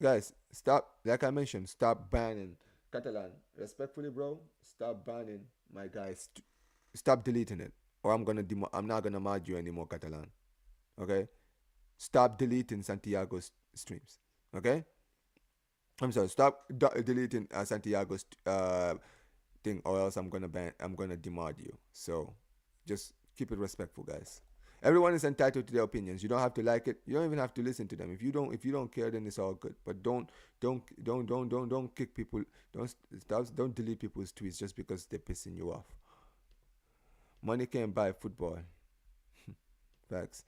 S1: Guys, stop. Like I mentioned, stop banning Catalan. Respectfully, bro, stop banning my guys. Stop deleting it. Or I'm not gonna mod you anymore, Catalan. Okay? Stop deleting Santiago's streams. Okay? I'm sorry. Stop deleting Santiago's thing, or else I'm gonna demod you. So just keep it respectful, guys. Everyone is entitled to their opinions. You don't have to like it. You don't even have to listen to them. If you don't care, then it's all good. But don't kick people. Don't delete people's tweets just because they're pissing you off. Money can't buy football. Facts.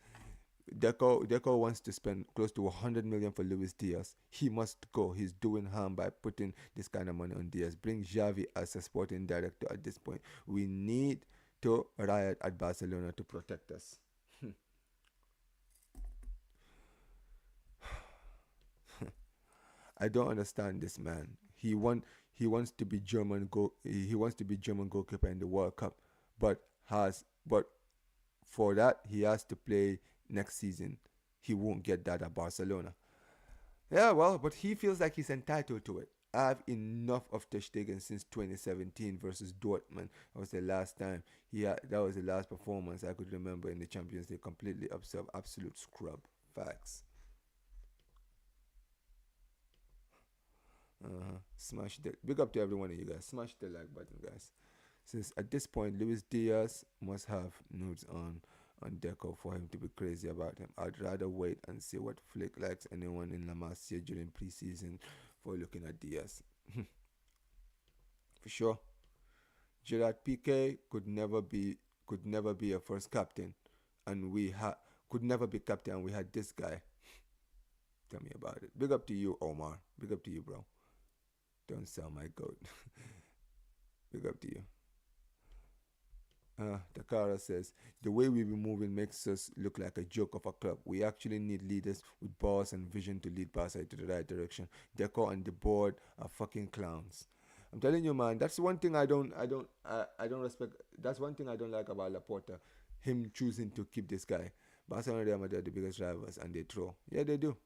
S1: Deco wants to spend close to 100 million for Luis Díaz. He must go. He's doing harm by putting this kind of money on Díaz. Bring Xavi as a sporting director at this point. We need to riot at Barcelona to protect us. I don't understand this man. He wants to be German goalkeeper in the World Cup, but for that he has to play next season. He won't get that at Barcelona. Yeah, well, but he feels like he's entitled to it. I have enough of Ter Stegen since 2017 versus Dortmund. That was the last time that was the last performance I could remember in the Champions League. Completely absurd, absolute scrub. Facts. Smash the big up to every one of you guys. Smash the like button, guys. Since at this point, Luis Díaz must have nudes on Deco for him to be crazy about him. I'd rather wait and see what Flick likes anyone in La Masia during preseason for looking at Díaz. for sure. Gerard Piqué could never be a first captain, and we had could never be captain. And we had this guy. Tell me about it. Big up to you, Omar. Big up to you, bro. Don't sell my goat. Big up to you. Takara says, the way we be moving makes us look like a joke of a club. We actually need leaders with balls and vision to lead Barça into the right direction. Deco and the board are fucking clowns. I'm telling you, man, that's one thing I don't respect. That's one thing I don't like about Laporta. Him choosing to keep this guy. Barca and Real Madrid are the biggest rivals, and they throw. Yeah, they do.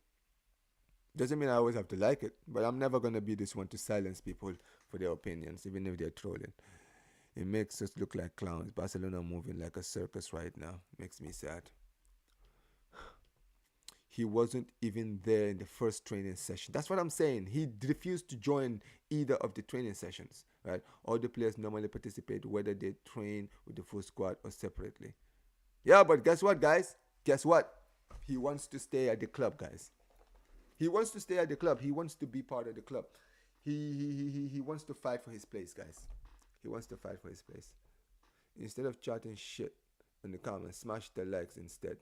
S1: Doesn't mean I always have to like it, but I'm never gonna be this one to silence people for their opinions, even if they're trolling. It makes us look like clowns. Barcelona moving like a circus right now. Makes me sad. He wasn't even there in the first training session. That's what I'm saying. He refused to join either of the training sessions, right? All the players normally participate, whether they train with the full squad or separately. Yeah, but guess what, guys? Guess what? He wants to stay at the club, guys. He wants to stay at the club. He wants to be part of the club. He wants to fight for his place, guys. He wants to fight for his place. Instead of chatting shit in the comments, smash the likes instead.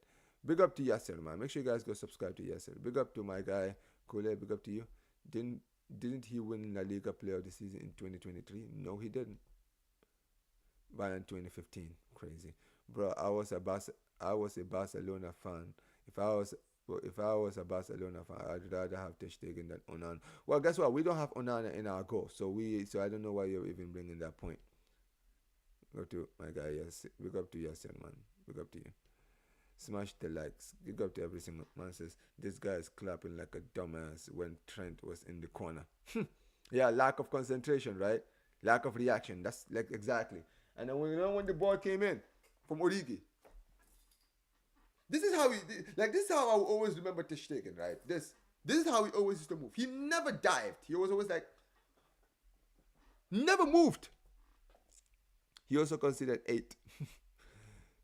S1: Big up to Yasser, man. Make sure you guys go subscribe to Yasser. Big up to my guy, Koundé. Big up to you. Didn't he win La Liga Player of the Season in 2023? No, he didn't. Bayern 2015. Crazy. Bro, I was a Barcelona fan. If I was a Barcelona fan, I'd rather have Ter Stegen than Onana. Well, guess what? We don't have Onana in our goal, so I don't know why you're even bringing that point. Big up to my guy, yes. Big up to Yasin, man. Big up to you. Smash the likes. Big up to every single man. Says this guy is clapping like a dumbass when Trent was in the corner. Yeah, lack of concentration, right? Lack of reaction. That's like exactly. And then when the ball came in from Origi. This is how this is how I will always remember Ter Stegen, right? This is how he always used to move. He never dived. He was always like never moved. He also considered 8.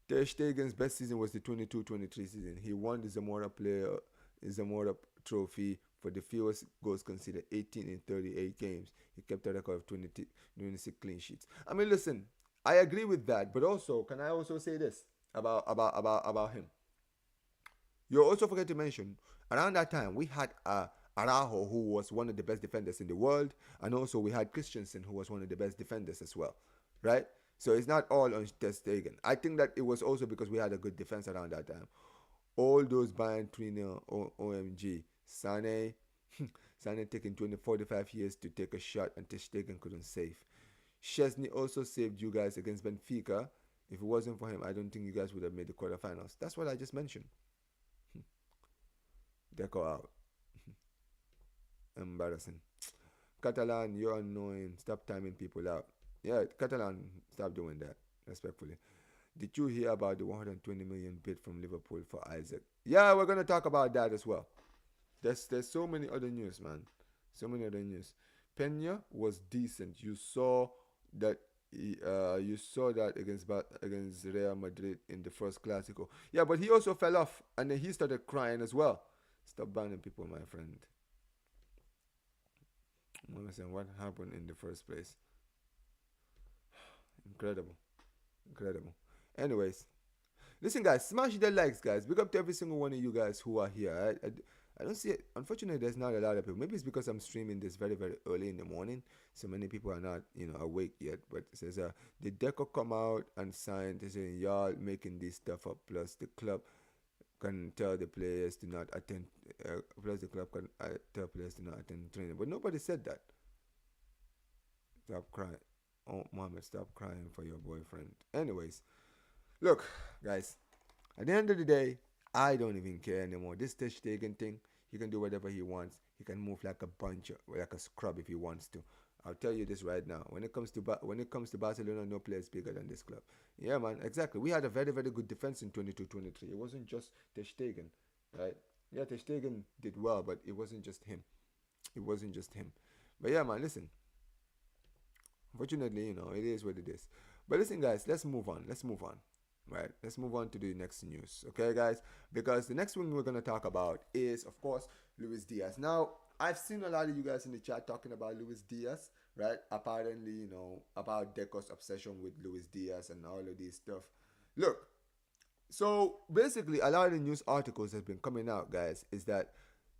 S1: Ter Stegen's best season was the 22-23 season. He won the Zamora trophy for the fewest goals conceded, 18 in 38 games. He kept a record of 26 clean sheets. I mean, listen, I agree with that, but also, can I also say this about him? You also forget to mention, around that time, we had Araujo, who was one of the best defenders in the world, and also we had Christensen, who was one of the best defenders as well, right? So it's not all on Ter Stegen. I think that it was also because we had a good defense around that time. All those Bayern 3-0 OMG. Sané taking 45 years to take a shot and Ter Stegen couldn't save. Szczesny also saved you guys against Benfica. If it wasn't for him, I don't think you guys would have made the quarterfinals. That's what I just mentioned. Deco out. Embarrassing. Catalan, you're annoying. Stop timing people out. Yeah, Catalan, stop doing that, respectfully. Did you hear about the 120 million bid from Liverpool for Isaac? Yeah, we're going to talk about that as well. There's so many other news, man. So many other news. Peña was decent. You saw that against Real Madrid in the first Clásico. Yeah, but he also fell off, and then he started crying as well. Stop banning people, my friend. I'm gonna say what happened in the first place. Incredible. Anyways, listen, guys, smash the likes, guys. Big up to every single one of you guys who are here. I don't see it. Unfortunately, there's not a lot of people. Maybe it's because I'm streaming this very, very early in the morning, so many people are not, awake yet. But it says, the Deco come out and sign. They say y'all making this stuff up. Plus, the club can tell the players to not attend. Plus, the club can tell players to not attend training. But nobody said that. Stop crying. Oh, Mohammed, stop crying for your boyfriend. Anyways, look, guys, at the end of the day, I don't even care anymore. This Ter Stegen thing, he can do whatever he wants. He can move like a scrub if he wants to. I'll tell you this right now. When it comes to Barcelona, no player is bigger than this club. Yeah, man, exactly. We had a very, very good defense in 22-23. It wasn't just Ter Stegen, right? Yeah, Ter Stegen did well, but it wasn't just him. But yeah, man, listen. Unfortunately, it is what it is. But listen, guys, let's move on. Right? Let's move on to the next news. Okay, guys? Because the next one we're going to talk about is, of course, Luis Díaz. Now, I've seen a lot of you guys in the chat talking about Luis Díaz, right? Apparently, about Deco's obsession with Luis Diaz and all of these stuff. Look, so basically, a lot of the news articles have been coming out, guys, is that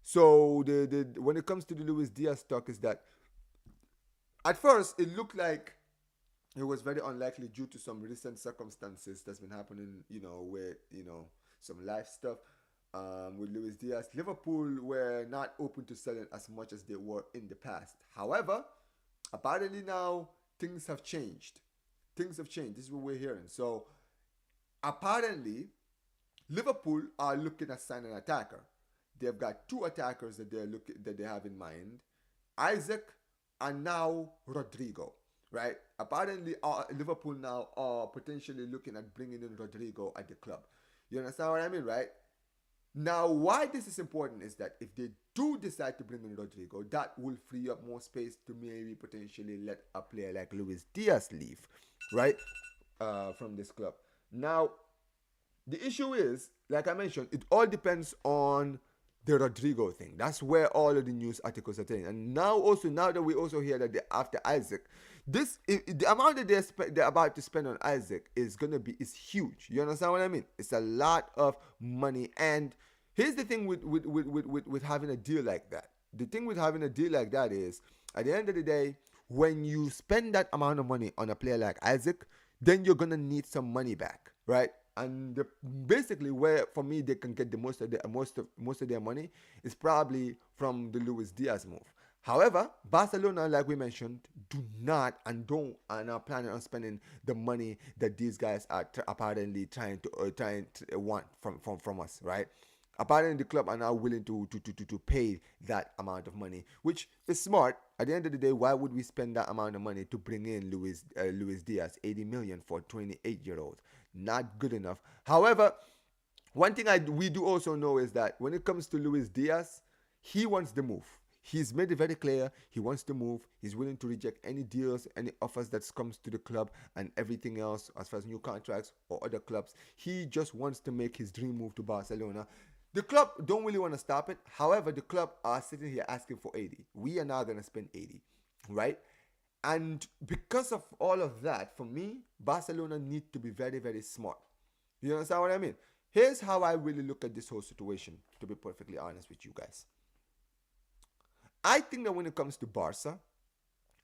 S1: so the when it comes to the Luis Diaz stock is that at first it looked like it was very unlikely due to some recent circumstances that's been happening, with some life stuff with Luis Diaz. Liverpool were not open to selling as much as they were in the past. However, apparently now things have changed. Things have changed. This is what we're hearing. So apparently, Liverpool are looking at signing an attacker. They've got two attackers that they have in mind: Isaac and now Rodrigo. Right? Apparently, Liverpool now are potentially looking at bringing in Rodrigo at the club. You understand what I mean, right? Now, why this is important is that if they do decide to bring in Rodrigo, that will free up more space to maybe potentially let a player like Luis Diaz leave, right, from this club. Now, the issue is, like I mentioned, it all depends on the Rodrigo thing. That's where all of the news articles are saying. And now that we also hear that they're after Isaac, the amount that they're about to spend on Isaac is huge. You understand what I mean? It's a lot of money. And here's the thing with having a deal like that. The thing with having a deal like that is, at the end of the day, when you spend that amount of money on a player like Isaac, then you're gonna need some money back, right? And basically, where for me they can get the most of their money is probably from the Luis Diaz move. However, Barcelona, like we mentioned, do not and are planning on spending the money that these guys are apparently trying to want from us, right? Apparently, the club are now willing to pay that amount of money, which is smart. At the end of the day, why would we spend that amount of money to bring in Luis Diaz, 80 million for a 28-year-old? Not good enough. However, one thing we do also know is that when it comes to Luis Diaz, he wants the move. He's made it very clear he wants to move. He's willing to reject any deals, any offers that comes to the club and everything else as far as new contracts or other clubs. He just wants to make his dream move to Barcelona. The club don't really want to stop it. However, the club are sitting here asking for 80. We are now going to spend 80, right? And because of all of that, for me, Barcelona need to be very, very smart. You understand what I mean? Here's how I really look at this whole situation, to be perfectly honest with you guys. I think that when it comes to Barca,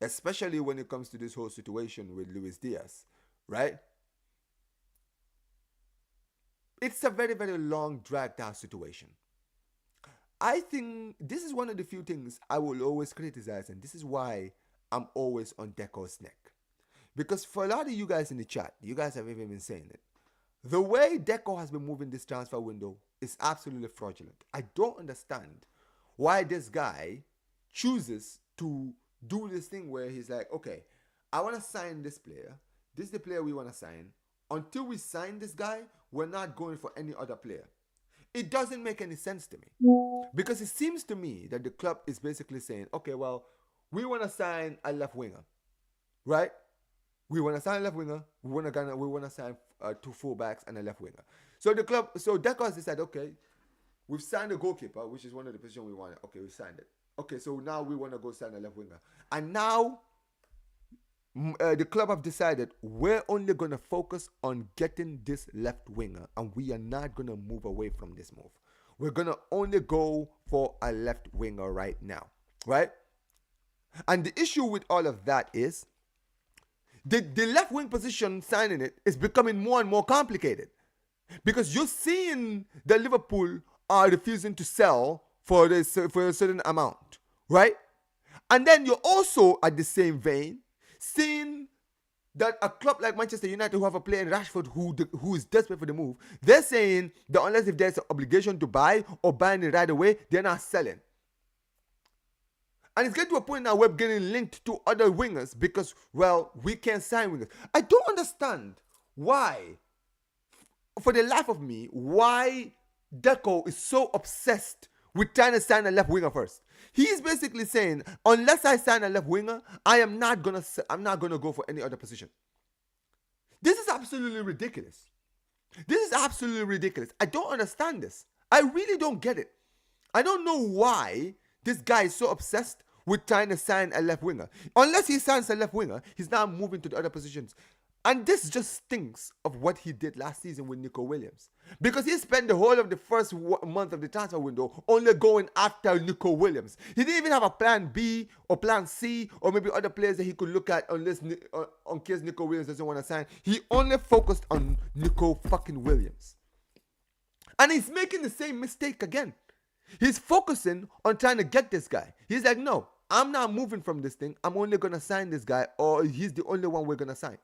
S1: especially when it comes to this whole situation with Luis Diaz, right? It's a very, very long, dragged out situation. I think this is one of the few things I will always criticize, and this is why I'm always on Deco's neck. Because for a lot of you guys in the chat, you guys have even been saying it. The way Deco has been moving this transfer window is absolutely fraudulent. I don't understand why this guy chooses to do this thing where he's like, okay, I want to sign this player. This is the player we want to sign. Until we sign this guy, we're not going for any other player. It doesn't make any sense to me. Because it seems to me that the club is basically saying, okay, well, we want to sign a left winger, right? We want to sign a left winger. We want to sign two fullbacks and a left winger. So Deco has decided, okay, we've signed a goalkeeper, which is one of the positions we wanted. Okay, we signed it. Okay, so now we want to go sign a left winger. And now the club have decided we're only going to focus on getting this left winger, and we are not going to move away from this move. We're going to only go for a left winger right now, right? And the issue with all of that is the left wing position, signing it, is becoming more and more complicated, because you're seeing that Liverpool are refusing to sell for a certain amount, right? And then you're also, at the same vein, seeing that a club like Manchester United, who have a player in Rashford who is desperate for the move, they're saying that unless if there's an obligation to buy or buying it right away, they're not selling. And it's getting to a point now where we're getting linked to other wingers because, well, we can't sign wingers. I don't understand why, for the life of me, why Deco is so obsessed with trying to sign a left winger first. He's basically saying, unless I sign a left winger, I'm not gonna go for any other position. This is absolutely ridiculous. This is absolutely ridiculous. I don't understand this. I really don't get it. I don't know why this guy is so obsessed with trying to sign a left winger. Unless he signs a left winger, he's now moving to the other positions. And this just stinks of what he did last season with Nico Williams. Because he spent the whole of the first month of the transfer window only going after Nico Williams. He didn't even have a plan B or plan C or maybe other players that he could look at unless, in case Nico Williams doesn't want to sign. He only focused on Nico fucking Williams. And he's making the same mistake again. He's focusing on trying to get this guy. He's like, no, I'm not moving from this thing. I'm only going to sign this guy, or he's the only one we're going to sign.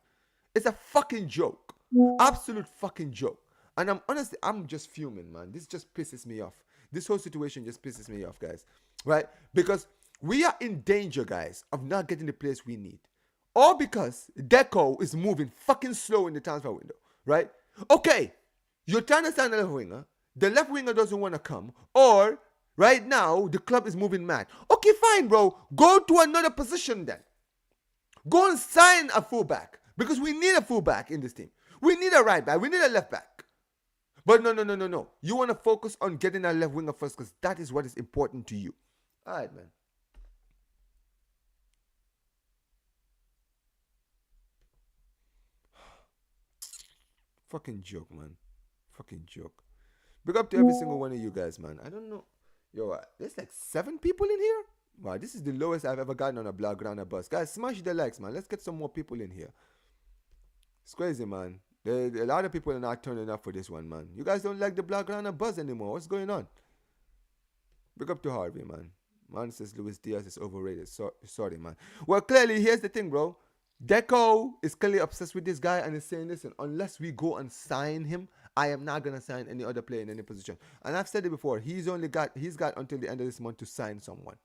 S1: It's a fucking joke. Absolute fucking joke. And I'm just fuming, man. This just pisses me off. This whole situation just pisses me off, guys. Right? Because we are in danger, guys, of not getting the players we need. All because Deco is moving fucking slow in the transfer window. Right? Okay. You're trying to sign a left winger. The left winger doesn't want to come. Or, right now, the club is moving mad. Okay, fine, bro. Go to another position then. Go and sign a fullback. Because we need a fullback in this team. We need a right back. We need a left back. But no. You want to focus on getting a left winger first because that is what is important to you. All right, man. Fucking joke, man. Fucking joke. Big up to every single one of you guys, man. I don't know. Yo, there's like 7 people in here? Wow, this is the lowest I've ever gotten on a Blaugrana Buzz. Guys, smash the likes, man. Let's get some more people in here. It's crazy, man. A lot of people are not turning up for this one, man. You guys don't like the Blaugrana Buzz anymore. What's going on? Big up to Harvey, man. Man says Luis Díaz is overrated. Sorry, man. Well, clearly, here's the thing, bro. Deco is clearly obsessed with this guy and is saying, listen, unless we go and sign him, I am not going to sign any other player in any position. And I've said it before. He's got until the end of this month to sign someone.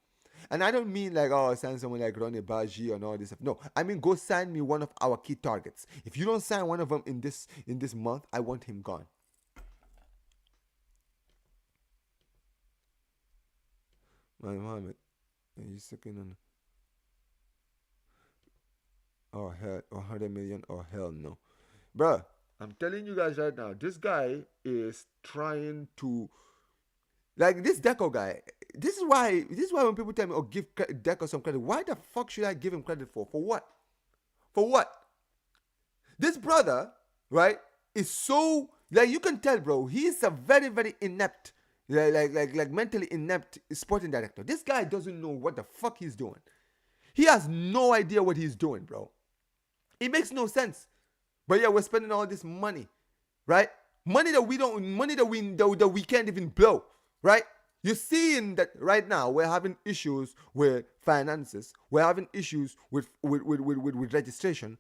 S1: And I don't mean like, oh, sign someone like Ronnie Baji and all this stuff. No, I mean go sign me one of our key targets. If you don't sign one of them in this month, I want him gone. Man, Mohammed, are you sucking on? Oh hell, 100 million? Oh hell no, bruh. I'm telling you guys right now, this guy is trying to. Like this Deco guy, this is why when people tell me, oh, give Deco some credit, why the fuck should I give him credit for? For what? For what? This brother, right, is so, like you can tell, bro, he's a very, very inept, like mentally inept sporting director. This guy doesn't know what the fuck he's doing. He has no idea what he's doing, bro. It makes no sense. But yeah, we're spending all this money, right? Money that we can't even blow. Right? You're seeing that right now we're having issues with finances. We're having issues with registration.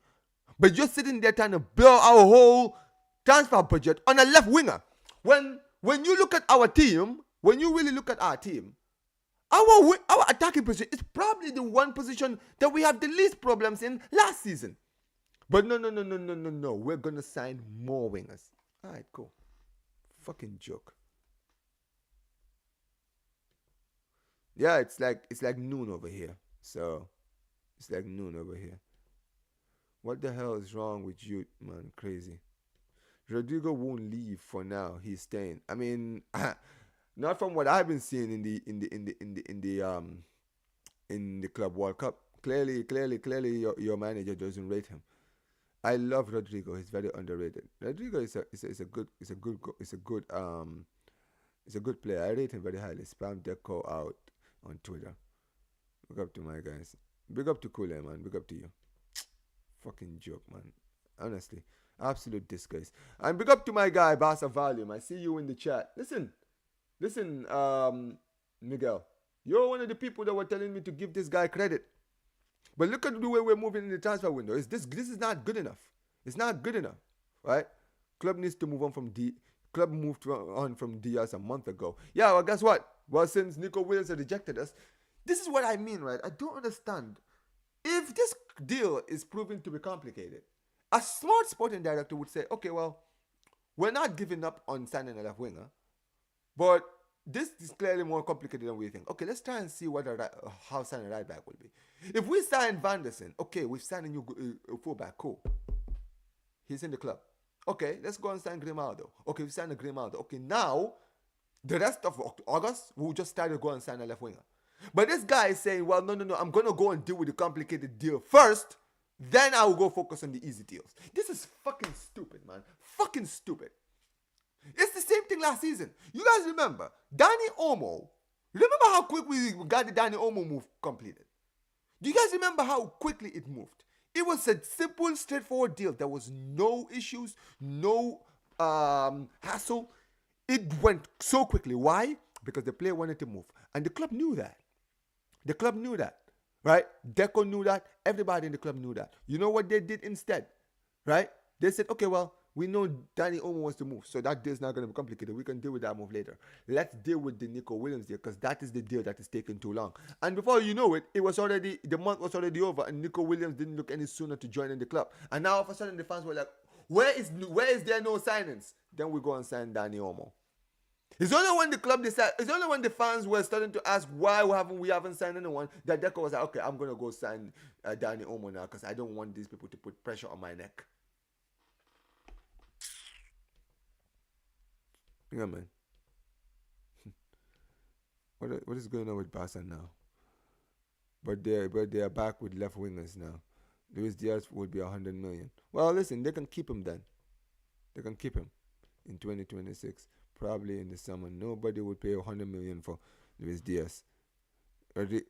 S1: But you're sitting there trying to blow our whole transfer budget on a left winger. When you look at our team, when you really look at our team, our attacking position is probably the one position that we have the least problems in last season. But no. We're going to sign more wingers. All right, cool. Fucking joke. Yeah, it's like noon over here. So, it's like noon over here. What the hell is wrong with you, man? Crazy. Rodrigo won't leave for now. He's staying. I mean, not from what I've been seeing in the Club World Cup. Clearly, your manager doesn't rate him. I love Rodrigo. He's very underrated. Rodrigo is a good player. I rate him very highly. Spam Deco out on Twitter. Big up to my guys. Big up to Koundé, man. Big up to you. Fucking joke, man. Honestly. Absolute disgrace. And big up to my guy, Barça Volume. I see you in the chat. Listen, Miguel. You're one of the people that were telling me to give this guy credit. But look at the way we're moving in the transfer window. This is not good enough. It's not good enough. Right? Club needs to move on from Club moved on from Díaz a month ago. Yeah, well, guess what? Well, since Nico Williams had rejected us, this is what I mean, right? I don't understand. If this deal is proving to be complicated, a smart sporting director would say, okay, well, we're not giving up on signing a left winger, but this is clearly more complicated than we think. Okay, let's try and see how signing a right back will be. If we sign Vanderson, okay, we've signed a new fullback, cool. He's in the club. Okay, let's go and sign Grimaldo. Okay, we signed a Grimaldo. Okay, now, the rest of August, we'll just start to go and sign a left winger. But this guy is saying, well, no, I'm going to go and deal with the complicated deal first. Then I will go focus on the easy deals. This is fucking stupid, man. Fucking stupid. It's the same thing last season. You guys remember, Danny Olmo. Remember how quick we got the Danny Olmo move completed? Do you guys remember how quickly it moved? It was a simple, straightforward deal. There was no issues, no hassle. It went so quickly. Why? Because the player wanted to move. And the club knew that. The club knew that. Right? Deco knew that. Everybody in the club knew that. You know what they did instead? Right? They said, okay, well, we know Danny Olmo wants to move, so that deal's not going to be complicated. We can deal with that move later. Let's deal with the Nico Williams deal, because that is the deal that is taking too long. And before you know it, the month was already over, and Nico Williams didn't look any sooner to join in the club. And now all of a sudden the fans were like, where is there no signings? Then we go and sign Danny Olmo. It's only when the club decided, it's only when the fans were starting to ask why we haven't signed anyone, that Deco was like, okay, I'm going to go sign Danny Olmo now, because I don't want these people to put pressure on my neck. Yeah, man. What is going on with Barça now? But they are back with left wingers now. Luis Díaz would be 100 million. Well, listen, they can keep him then. They can keep him in 2026, probably in the summer. Nobody would pay 100 million for Luis Díaz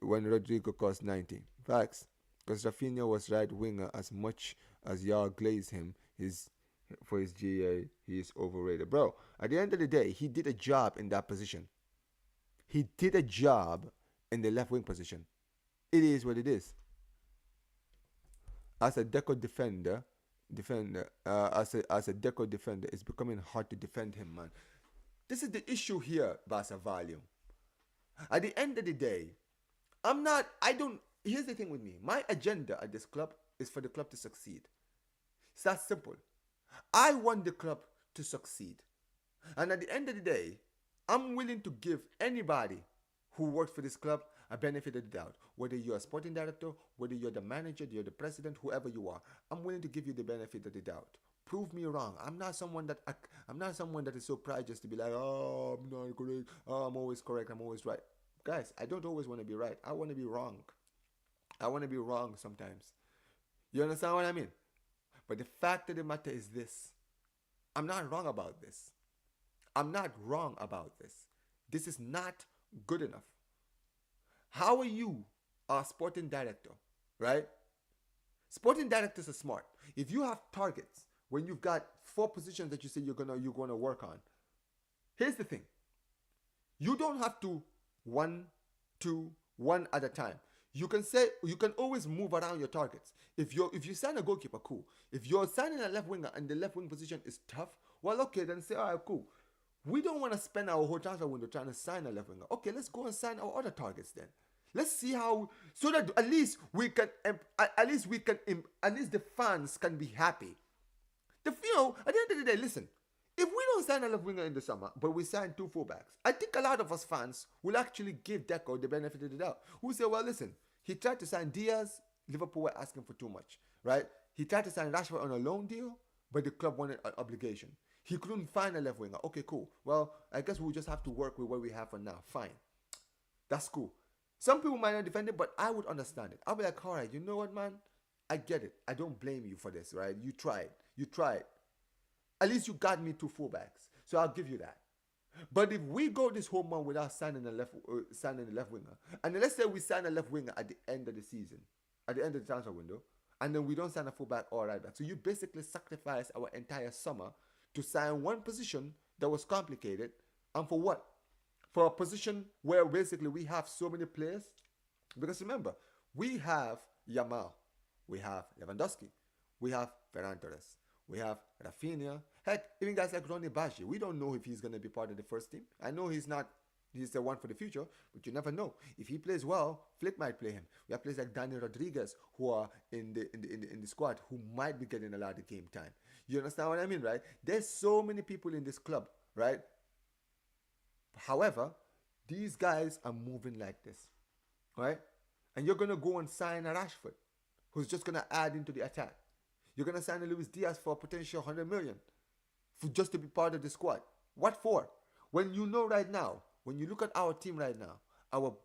S1: when Rodrigo cost 90. Facts, because Rafinha was right winger as much as y'all glaze him. For his GA, he is overrated. Bro, at the end of the day, he did a job in that position. He did a job in the left wing position. It is what it is. As a Deco defender, it's becoming hard to defend him, man. This is the issue here, Barça Value. At the end of the day, here's the thing with me. My agenda at this club is for the club to succeed. It's that simple. I want the club to succeed. And at the end of the day, I'm willing to give anybody who works for this club a benefit of the doubt. Whether you're a sporting director, whether you're the manager, you're the president, whoever you are, I'm willing to give you the benefit of the doubt. Prove me wrong. I'm not someone that is so proud just to be like, oh, I'm not correct. Oh, I'm always correct. I'm always right. Guys, I don't always want to be right. I want to be wrong. I want to be wrong sometimes. You understand what I mean? But the fact of the matter is this. I'm not wrong about this. I'm not wrong about this. This is not good enough. How are you a sporting director, right? Sporting directors are smart. If you have targets, when you've got 4 positions that you say you're gonna work on, here's the thing. You don't have to 1 at a time. You can always move around your targets. If you sign a goalkeeper, cool. If you're signing a left winger and the left wing position is tough, well, okay, then say, all right, cool. We don't want to spend our whole transfer window trying to sign a left winger. Okay, let's go and sign our other targets then. Let's see how, so that at least the fans can be happy. At the end of the day, listen. If we don't sign a left winger in the summer, but we sign 2 fullbacks, I think a lot of us fans will actually give Deco the benefit of the doubt. Who say, well, listen, he tried to sign Díaz, Liverpool were asking for too much, right? He tried to sign Rashford on a loan deal, but the club wanted an obligation. He couldn't find a left winger. Okay, cool. Well, I guess we'll just have to work with what we have for now. Fine. That's cool. Some people might not defend it, but I would understand it. I'll be like, all right, you know what, man? I get it. I don't blame you for this, right? You tried. At least you got me 2 fullbacks, so I'll give you that. But if we go this whole month without signing the left winger, and then let's say we sign a left winger at the end of the season, at the end of the transfer window, and then we don't sign a fullback or a right back, so you basically sacrifice our entire summer to sign one position that was complicated, and for what? For a position where basically we have so many players. Because remember, we have Yamal, we have Lewandowski, we have Ferran Torres, we have Rafinha. Heck, even guys like Ronnie Bashi. We don't know if he's going to be part of the first team. I know he's the one for the future, but you never know. If he plays well, Flick might play him. We have players like Dani Rodriguez who are in the squad who might be getting a lot of game time. You understand what I mean, right? There's so many people in this club, right? However, these guys are moving like this, right? And you're going to go and sign a Rashford who's just going to add into the attack. You're going to sign a Luis Díaz for a potential 100 million for just to be part of the squad. What for? When you know right now, when you look at our team right now, our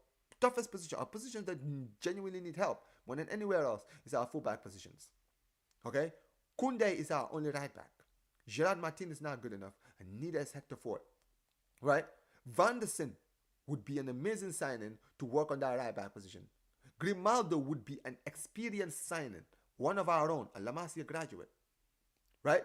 S1: toughest position, our positions that genuinely need help more than anywhere else, is our fullback positions. Okay? Koundé is our only right back. Gerard Martin is not good enough, and neither is Hector Ford. Right? Van der Sar would be an amazing signing to work on that right back position. Grimaldo would be an experienced signing, one of our own, a La Masia graduate. Right?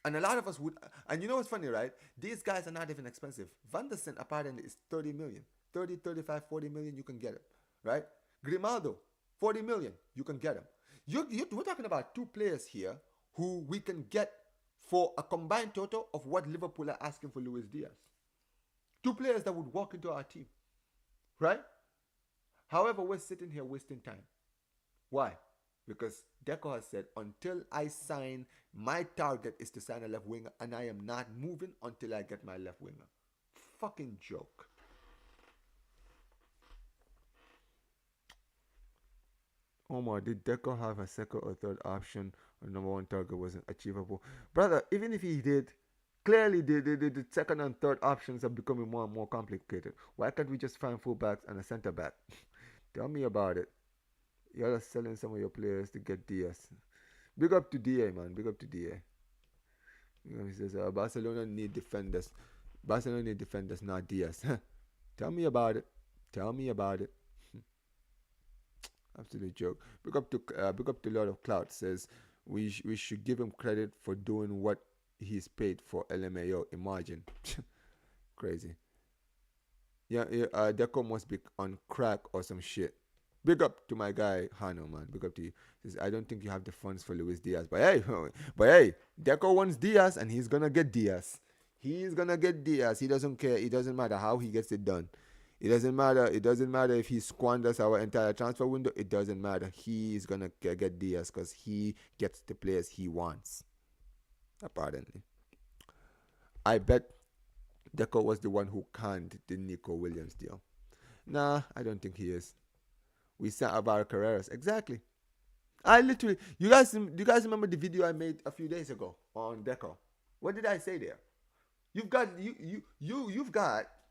S1: And a lot of us would, and you know what's funny, right? These guys are not even expensive. Van der Sar apparently is 30 million. 30, 35, 40 million, you can get him. Right? Grimaldo, 40 million, you can get him. We're talking about two players here who we can get for a combined total of what Liverpool are asking for Luis Díaz. Two players that would walk into our team. Right? However, we're sitting here wasting time. Why? Because Deco has said, until I sign, my target is to sign a left winger, and I am not moving until I get my left winger. Fucking joke. Omar, did Deco have a second or third option or number one target wasn't achievable? Brother, even if he did, clearly the second and third options are becoming more and more complicated. Why can't we just find fullbacks and a centre back? Tell me about it. Y'all are selling some of your players to get Díaz. Big up to DA, man. Big up to DA. He says, Barcelona need defenders. Barcelona need defenders, not Díaz. Tell me about it. Tell me about it. Absolute joke. Big up to Lord of Cloud. Says we should give him credit for doing what he's paid for LMAO. Imagine. Crazy. Yeah, Deco must be on crack or some shit. Big up to my guy Hano, man. Big up to you. Says, I don't think you have the funds for Luis Díaz, but hey, Deco wants Díaz, and he's gonna get Díaz. He's gonna get Díaz. He doesn't care. It doesn't matter how he gets it done. It doesn't matter. It doesn't matter if he squanders our entire transfer window. It doesn't matter. He's gonna get Díaz because he gets the players he wants. Apparently, I bet Deco was the one who canned the Nico Williams deal. Nah, I don't think he is. We sent Alvaro Carreras. Exactly. I literally, do you guys remember the video I made a few days ago on Deco? What did I say there? You've got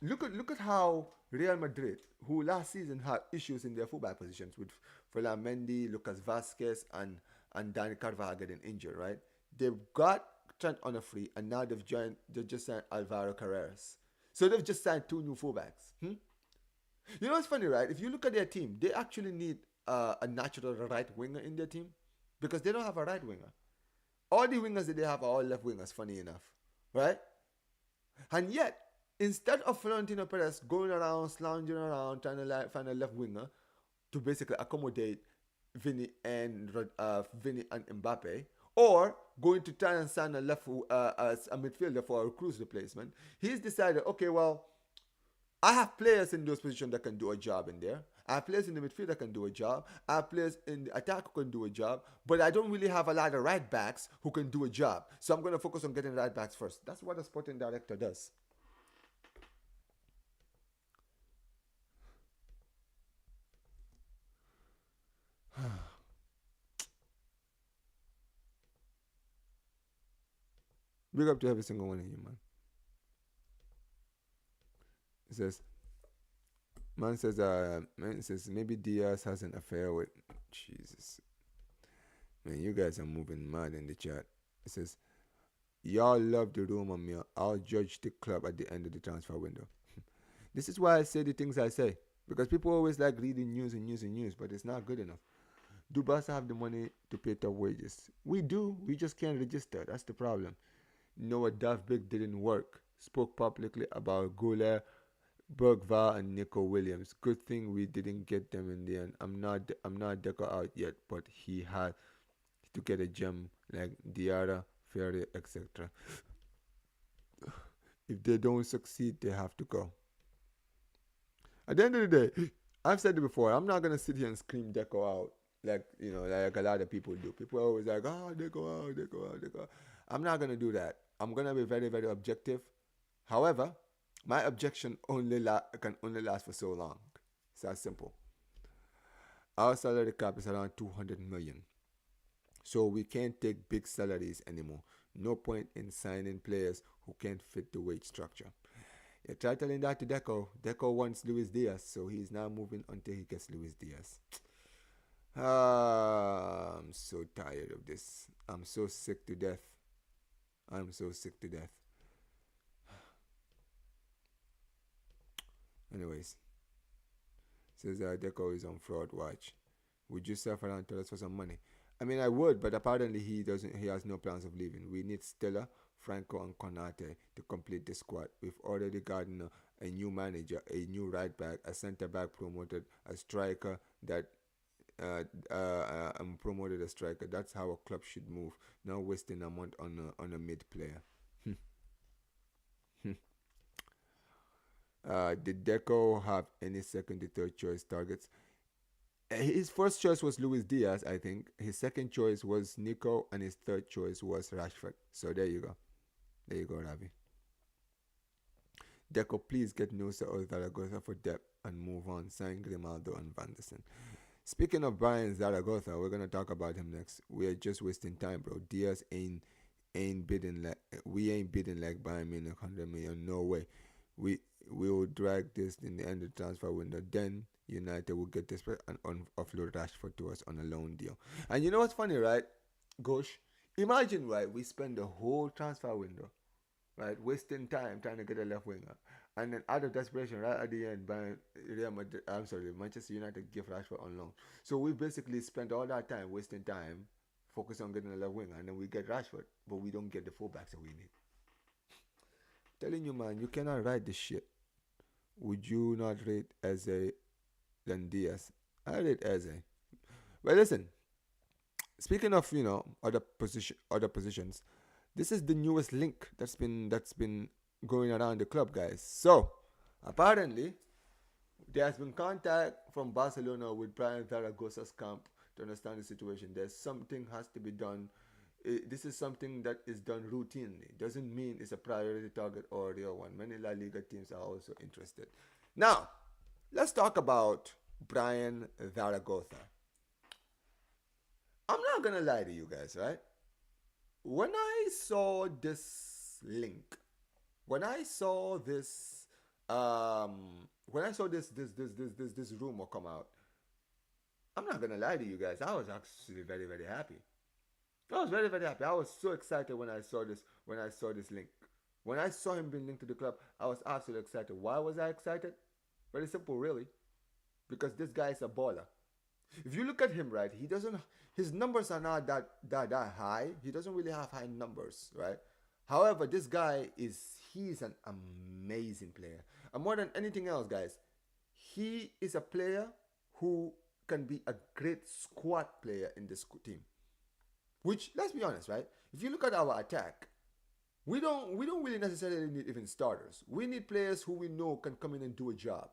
S1: look at how Real Madrid, who last season had issues in their fullback positions with Ferland Mendy, Lucas Vasquez, and Dani Carvajal getting injured, right? They've got Trent on a free, and now they've just signed Alvaro Carreras. So they've just signed two new fullbacks. You know what's funny, right? If you look at their team, they actually need a natural right winger in their team because they don't have a right winger. All the wingers that they have are all left wingers, funny enough, right? And yet, instead of Florentino Perez going around, slounging around, trying to find a left winger to basically accommodate Vini and Mbappe, or going to try and sign a midfielder for a Cruz replacement, he's decided, okay, well, I have players in those positions that can do a job in there. I have players in the midfield that can do a job. I have players in the attack who can do a job. But I don't really have a lot of right backs who can do a job. So I'm going to focus on getting right backs first. That's what a sporting director does. Big up to every single one of you, man. It says, man says maybe Díaz has an affair with Jesus. Man, you guys are moving mad in the chat. It says, y'all love the rumor mill. I'll judge the club at the end of the transfer window. This is why I say the things I say. Because people always like reading news, but it's not good enough. Do Barca have the money to pay top wages? We do. We just can't register. That's the problem. Noah Daft Big didn't work. Spoke publicly about Goulet, Bergvall, and Nico Williams. Good thing we didn't get them in the end. I'm not Deco out yet, but he had to get a gem like Diarra, Ferry, etc. If they don't succeed, they have to go. At the end of the day, I've said it before, I'm not gonna sit here and scream Deco out like like a lot of people do. People are always like, Deco out. I'm not gonna do that. I'm gonna be very, very objective. However, my objection can only last for so long. It's that simple. Our salary cap is around 200 million. So we can't take big salaries anymore. No point in signing players who can't fit the wage structure. You try telling that to Deco. Deco wants Luis Diaz, so he's now moving until he gets Luis Diaz. I'm so tired of this. I'm so sick to death. I'm so sick to death. Anyways, says Deco is on fraud watch. Would you sell Ferran Torres for some money? I mean, I would, but apparently he doesn't. He has no plans of leaving. We need Stella, Franco, and Konate to complete the squad. We've already gotten a new manager, a new right back, a centre back promoted, a striker that promoted a striker. That's how a club should move. Not wasting a month on a mid player. Did Deco have any second to third choice targets? His first choice was Luis Diaz, I think. His second choice was Nico, and his third choice was Rashford. So there you go. There you go, Ravi. Deco, please get Nusa or Zaragoza for depth and move on. Sign Grimaldo and Van der Sen. Speaking of Bryan Zaragoza, we're gonna talk about him next. We're just wasting time, bro. Diaz ain't bidding like we ain't bidding like Bayern Munich 100 million. No way. We will drag this in the end of the transfer window. Then United will get this and offload Rashford to us on a loan deal. And you know what's funny, right? Gosh, imagine, right? We spend the whole transfer window, right, wasting time trying to get a left winger, and then out of desperation, right at the end, Manchester United give Rashford on loan. So we basically spent all that time wasting time, focusing on getting a left winger, and then we get Rashford, but we don't get the fullbacks that we need. Telling you, man, you cannot write this shit. Would you not rate Eze than Diaz? I rate Eze. But listen, speaking of other positions, this is the newest link that's been going around the club, guys. So apparently, there has been contact from Barcelona with Bryan Zaragoza's camp to understand the situation. There's something has to be done. This is something that is done routinely. Doesn't mean it's a priority target or a real one. Many La Liga teams are also interested. Now, let's talk about Bryan Zaragoza. I'm not gonna lie to you guys, right? When I saw this link, when I saw this rumor come out, I'm not gonna lie to you guys. I was actually very, very happy. I was very, very happy. I was so excited when I saw this link. When I saw him being linked to the club, I was absolutely excited. Why was I excited? Very simple, really. Because this guy is a baller. If you look at him, right, his numbers are not that high. He doesn't really have high numbers, right? However, this guy he's an amazing player. And more than anything else, guys, he is a player who can be a great squad player in this team. Which, let's be honest, right? If you look at our attack, we don't really necessarily need even starters. We need players who we know can come in and do a job.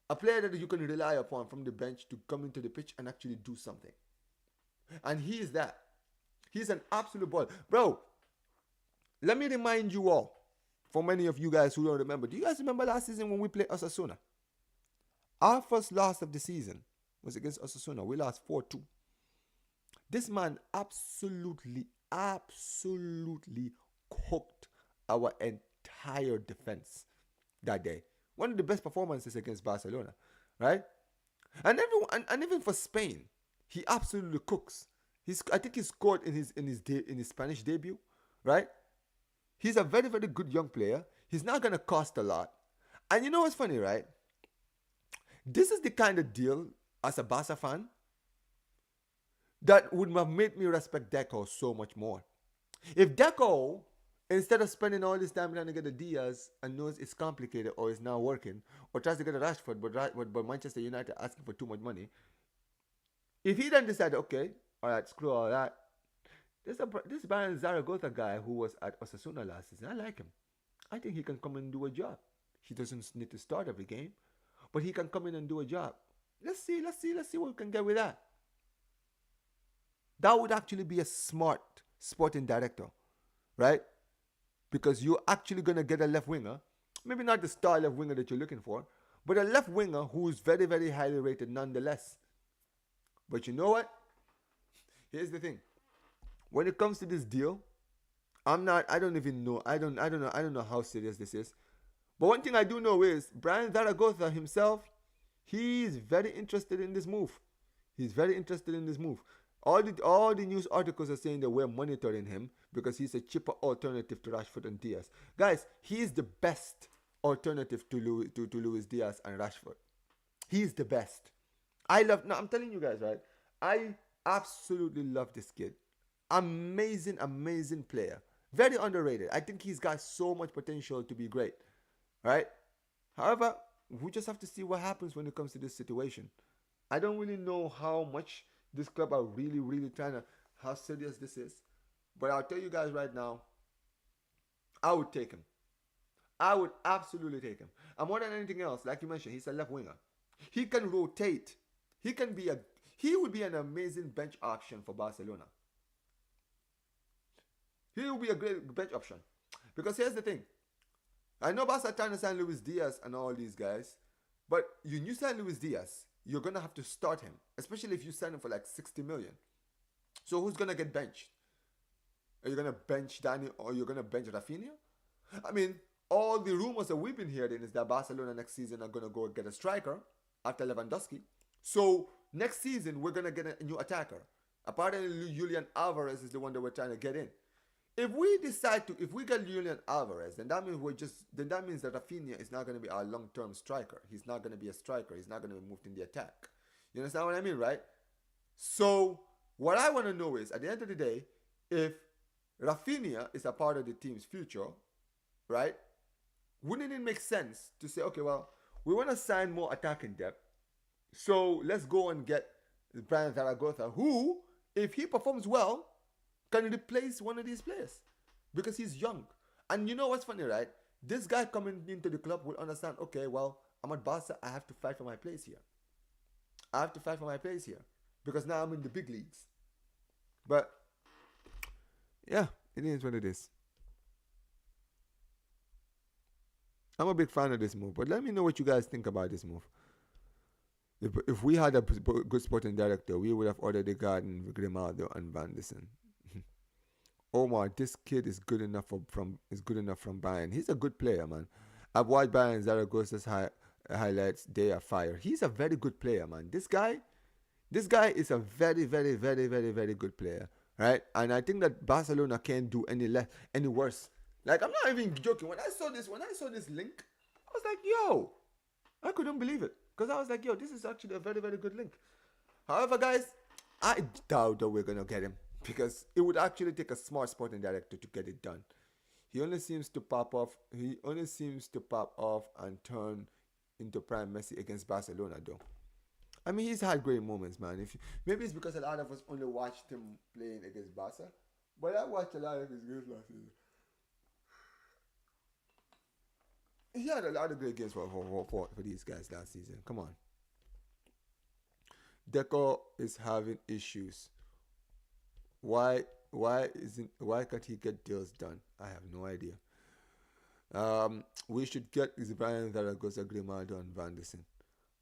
S1: A player that you can rely upon from the bench to come into the pitch and actually do something. And he is that. He's an absolute ball. Bro, let me remind you all, for many of you guys who don't remember, do you guys remember last season when we played Osasuna? Our first loss of the season was against Osasuna. We lost 4-2. This man absolutely cooked our entire defense that day. One of the best performances against Barcelona, right? And even for Spain, he absolutely cooks. I think he scored in his Spanish debut, right? He's a very, very good young player. He's not gonna cost a lot. And you know what's funny, right? This is the kind of deal as a Barca fan that would have made me respect Deco so much more. If Deco, instead of spending all this time trying to get a Díaz and knows it's complicated or it's not working, or tries to get a Rashford but Manchester United asking for too much money, if he then decided, okay, all right, screw all that, this Bryan Zaragoza guy who was at Osasuna last season, I like him. I think he can come and do a job. He doesn't need to start every game, but he can come in and do a job. Let's see what we can get with that. That would actually be a smart sporting director, right? Because you're actually going to get a left winger, maybe not the star left winger that you're looking for, but a left winger who's very, very highly rated nonetheless. But you know what? Here's the thing. When it comes to this deal, I don't know how serious this is, But one thing I do know is Bryan Zaragoza himself, he's very interested in this move. He's very interested in this move. All the news articles are saying that we're monitoring him because he's a cheaper alternative to Rashford and Diaz. Guys, he's the best alternative to Luis Diaz and Rashford. He's the best. I'm telling you guys, right? I absolutely love this kid. Amazing, amazing player. Very underrated. I think he's got so much potential to be great. Right? However, we just have to see what happens when it comes to this situation. I don't really know how much this club are really, really trying to, how serious this is. But I'll tell you guys right now, I would take him. I would absolutely take him. And more than anything else, like you mentioned, he's a left winger. He can rotate. He would be an amazing bench option for Barcelona. He would be a great bench option. Because here's the thing. I know Barca trying to sign Luis Diaz and all these guys, but you sign Luis Diaz, you're going to have to start him, especially if you sign him for like 60 million. So who's going to get benched? Are you going to bench Dani or you're going to bench Rafinha? I mean, all the rumors that we've been hearing is that Barcelona next season are going to go get a striker after Lewandowski. So next season, we're going to get a new attacker. Apparently, Julian Alvarez is the one that we're trying to get in. If we get Julian Alvarez, then that means that Rafinha is not going to be our long-term striker. He's not going to be a striker. He's not going to be moved in the attack. You understand what I mean, right? So what I want to know is, at the end of the day, if Rafinha is a part of the team's future, right? Wouldn't it make sense to say, okay, well, we want to sign more attacking depth, so let's go and get Bryan Zaragoza, who, if he performs well, can replace one of these players because he's young. And you know what's funny, right? This guy coming into the club will understand, okay, well, I'm at Barca, I have to fight for my place here. I have to fight for my place here because now I'm in the big leagues. But yeah, it is what it is. I'm a big fan of this move, but let me know what you guys think about this move. If we had a good sporting director, we would have already gotten Grimaldo and Van de Ven. Omar, this kid is good enough from Bayern. He's a good player, man. I've watched Bryan Zaragoza's highlights. They are fire. He's a very good player, man. This guy is a very, very, very, very, very good player, right? And I think that Barcelona can't do any worse. Like, I'm not even joking. When I saw this link, I was like, yo, I couldn't believe it. Because I was like, yo, this is actually a very, very good link. However, guys, I doubt that we're going to get him. Because it would actually take a smart sporting director to get it done. He only seems to pop off and turn into prime Messi against Barcelona, though. I mean, he's had great moments, man. Maybe it's because a lot of us only watched him playing against Barca. But I watched a lot of his games last season. He had a lot of great games for these guys last season. Come on. Deco is having issues. Why can't he get deals done? I have no idea. We should get Bryan Zaragoza, Grimaldo, and Van de Ven.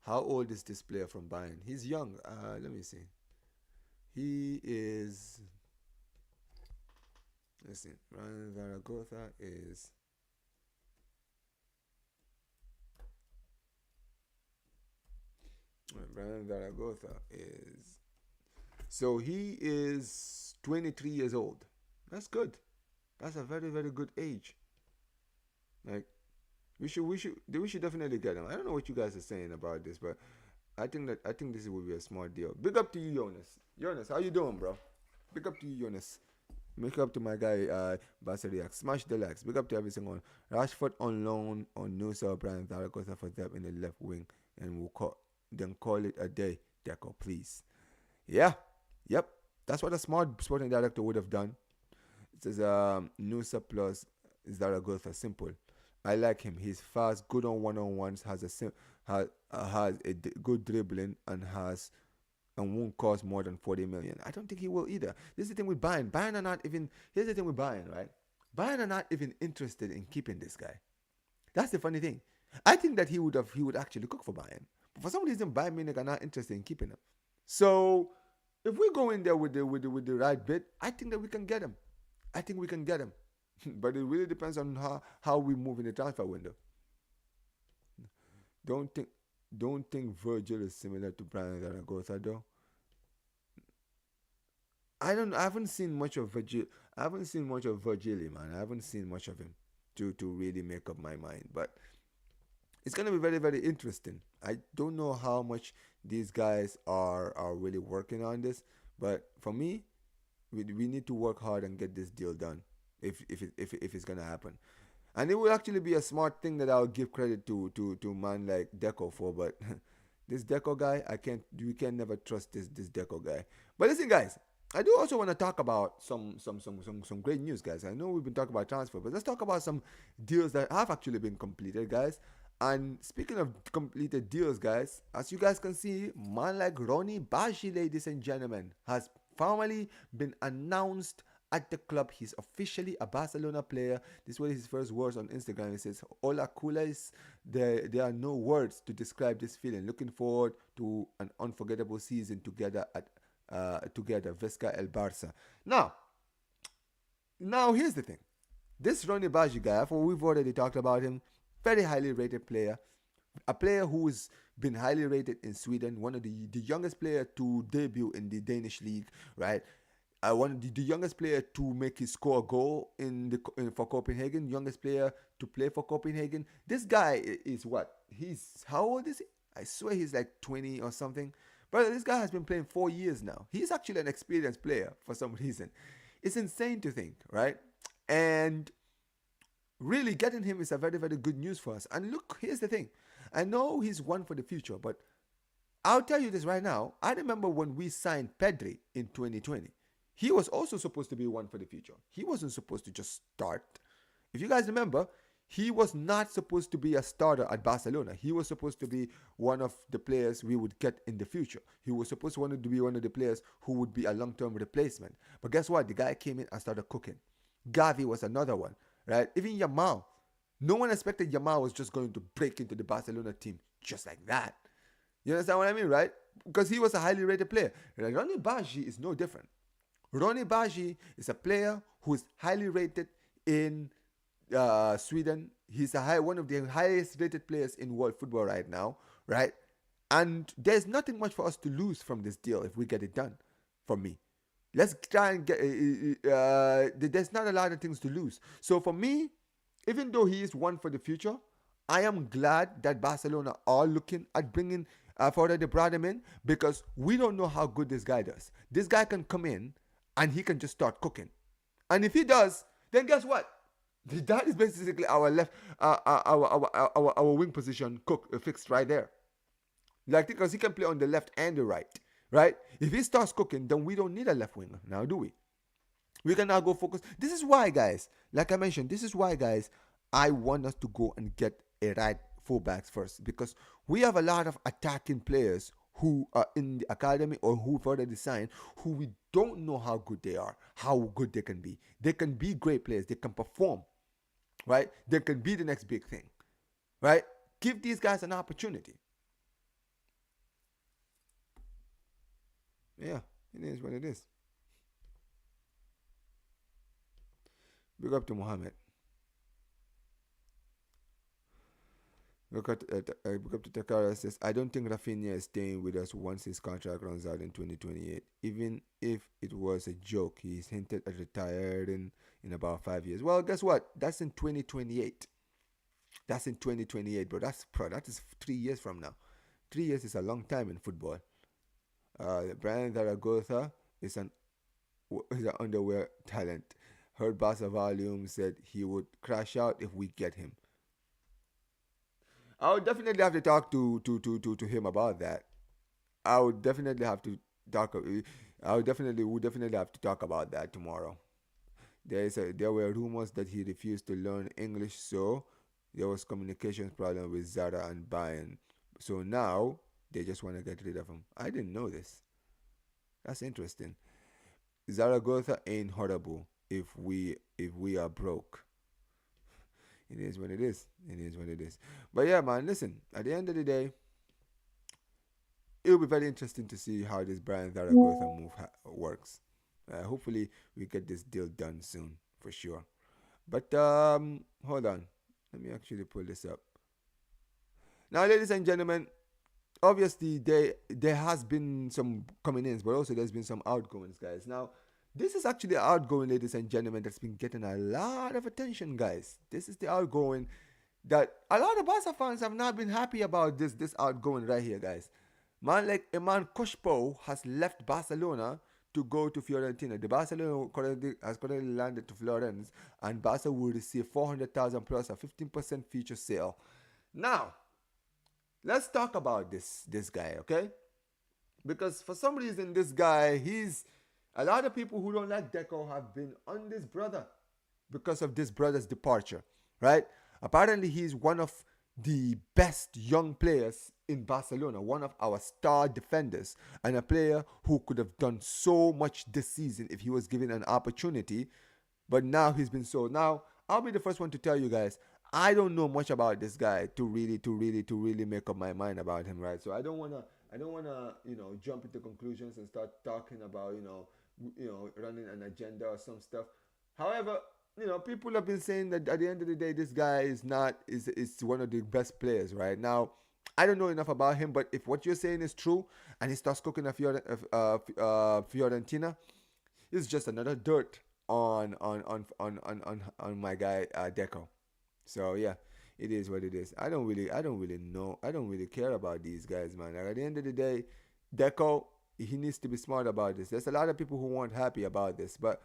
S1: How old is this player from Bayern? He's young. Let me see. He is. Let's see. Bryan Zaragoza is. Bryan Zaragoza is. So he is 23 years old. That's good. That's a very, very good age. Like, we should definitely get him. I don't know what you guys are saying about this, but I think this would be a smart deal. Big up to you, Jonas. Jonas, how you doing, bro? Big up to you, Jonas. Big up to my guy, Basariak. Smash the likes. Big up to every single one. Rashford on loan on Nusa Bryan Zaragoza for them in the left wing, and we'll call it a day. Deco, please. Yeah. Yep. That's what a smart sporting director would have done. It says Nusa plus Zaragoza. Simple. I like him. He's fast, good on one-on-ones, has a good dribbling, and won't cost more than 40 million. I don't think he will either. This is the thing with Bayern. Bayern are not even. Here's the thing with Bayern, right? Bayern are not even interested in keeping this guy. That's the funny thing. I think that he would actually cook for Bayern, but for some reason Bayern Munich are not interested in keeping him. So if we go in there with the right bid, I think that we can get him. I think we can get him. But it really depends on how we move in the transfer window. Don't think don't think Virgil is similar to Bryan Zaragoza though. I haven't seen much of Virgil. I haven't seen much of Virgili, man. I haven't seen much of him to really make up my mind. But it's gonna be very very interesting. I don't know how much these guys are really working on this, but for me, we need to work hard and get this deal done if it's gonna happen. And it will actually be a smart thing that I'll give credit to man like Deco for, but this Deco guy, I can't we can never trust this Deco guy. But listen guys, I do also want to talk about some great news, guys. I know we've been talking about transfer, but let's talk about some deals that have actually been completed, guys. And speaking of completed deals, guys, as you guys can see, man like Ronnie Bashi, ladies and gentlemen, has formally been announced at the club. He's officially a Barcelona player. This was his first words on Instagram. He says, "Hola, culas. There are no words to describe this feeling. Looking forward to an unforgettable season together, Vesca El Barça." Now, here's the thing. This Ronnie Baji guy, for we've already talked about him, very highly rated player, a player who's been highly rated in Sweden, one of the youngest player to debut in the Danish league, right? One of the youngest player to make his score a goal for Copenhagen, youngest player to play for Copenhagen. This guy is what? He's how old is he? I swear he's like 20 or something. Brother, this guy has been playing 4 years now. He's actually an experienced player for some reason. It's insane to think, right? And really getting him is a very, very good news for us. And look, here's the thing. I know he's one for the future, but I'll tell you this right now. I remember when we signed Pedri in 2020. He was also supposed to be one for the future. He wasn't supposed to just start. If you guys remember, he was not supposed to be a starter at Barcelona. He was supposed to be one of the players we would get in the future. He was supposed to be one of the players who would be a long-term replacement. But guess what? The guy came in and started cooking. Gavi was another one, right? Even Yamal. No one expected Yamal was just going to break into the Barcelona team just like that. You understand what I mean, right? Because he was a highly rated player. Ronnie Baji is no different. Ronnie Baji is a player who is highly rated in Sweden. He's one of the highest rated players in world football right now, right? And there's nothing much for us to lose from this deal if we get it done. For me, let's try and get. There's not a lot of things to lose. So for me, even though he is one for the future, I am glad that Barcelona are looking at bringing further they brought him in, because we don't know how good this guy does. This guy can come in and he can just start cooking. And if he does, then guess what? That is basically our left, our wing position fixed right there. Like, because he can play on the left and the right, right? If he starts cooking, then we don't need a left winger now, do we? We can now go focus. This is why, guys, like I mentioned, this is why, guys, I want us to go and get a right fullbacks first, because we have a lot of attacking players who are in the academy or who've already signed, who we don't know how good they are, how good they can be. They can be great players. They can perform, right? They can be the next big thing, right? Give these guys an opportunity. Yeah, it is what it is. Big up to Mohammed. Look up to Takara says, "I don't think Rafinha is staying with us once his contract runs out in 2028. Even if it was a joke, he's hinted at retiring in about 5 years." Well, guess what? That's in 2028. That's in 2028, bro. That is 3 years from now. 3 years is a long time in football. Bryan Zaragoza is an underwear talent. Heard Barca Volume said he would crash out if we get him. I would definitely have to talk to him about that. I would definitely have to talk. Would definitely have to talk about that tomorrow. There were rumors that he refused to learn English, so there was communications problem with Zara and Bayern. So now they just want to get rid of him. I didn't know this. That's interesting. Zaragoza ain't horrible if we are broke. It is what it is. It is what it is. But yeah, man, listen. At the end of the day, it'll be very interesting to see how this Bryan Zaragoza move works. Hopefully, we get this deal done soon, for sure. But hold on. Let me actually pull this up. Now, ladies and gentlemen, obviously there has been some coming ins, but also there's been some outgoings, guys. Now, this is actually the outgoing, ladies and gentlemen, that's been getting a lot of attention, guys. This is the outgoing that a lot of Barca fans have not been happy about. This outgoing right here, guys. Man like Iman Koshpo has left Barcelona to go to Fiorentina. The Barcelona has currently landed to Florence, and Barca will receive 400,000 plus a 15% future sale. Now, let's talk about this guy, okay? Because for some reason, this guy, he's a lot of people who don't like Deco have been on this brother because of this brother's departure, right? Apparently, he's one of the best young players in Barcelona, one of our star defenders, and a player who could have done so much this season if he was given an opportunity. But now he's been sold. Now, I'll be the first one to tell you guys, I don't know much about this guy to really make up my mind about him, right? So I don't wanna jump into conclusions and start talking about running an agenda or some stuff. However, people have been saying that at the end of the day, this guy is one of the best players right now. I don't know enough about him, but if what you're saying is true and he starts cooking a Fiorentina, it's just another dirt on my guy Deco. So yeah, it is what it is. I don't really know. I don't really care about these guys, man. Like, at the end of the day, Deco, he needs to be smart about this. There's a lot of people who weren't happy about this, but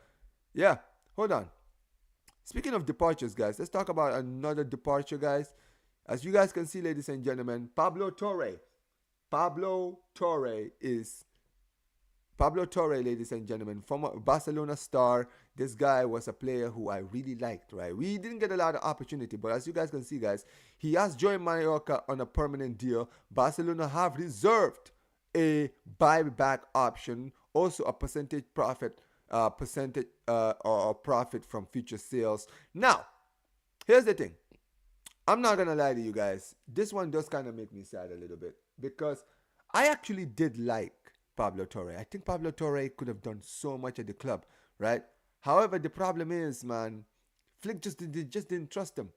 S1: yeah, hold on. Speaking of departures, guys, let's talk about another departure, guys. As you guys can see, ladies and gentlemen, Pablo Torre, ladies and gentlemen, former Barcelona star. This guy was a player who I really liked, right? We didn't get a lot of opportunity, but as you guys can see, guys, he has joined Mallorca on a permanent deal. Barcelona have reserved a buyback option, also a percentage profit or profit from future sales. Now, here's the thing. I'm not gonna lie to you guys. This one does kind of make me sad a little bit because I actually did like Pablo Torre. I think Pablo Torre could have done so much at the club, right? However, the problem is, man, Flick just didn't trust him.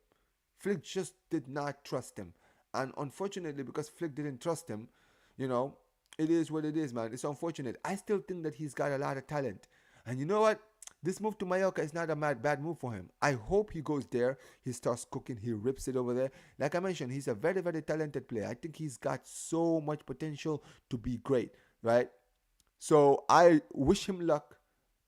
S1: Flick just did not trust him, and unfortunately, because Flick didn't trust him, it is what it is, man. It's unfortunate. I still think that he's got a lot of talent, and you know what? This move to Mallorca is not a bad move for him. I hope he goes there, he starts cooking, he rips it over there. Like I mentioned, he's a very, very talented player. I think he's got so much potential to be great, right? So I wish him luck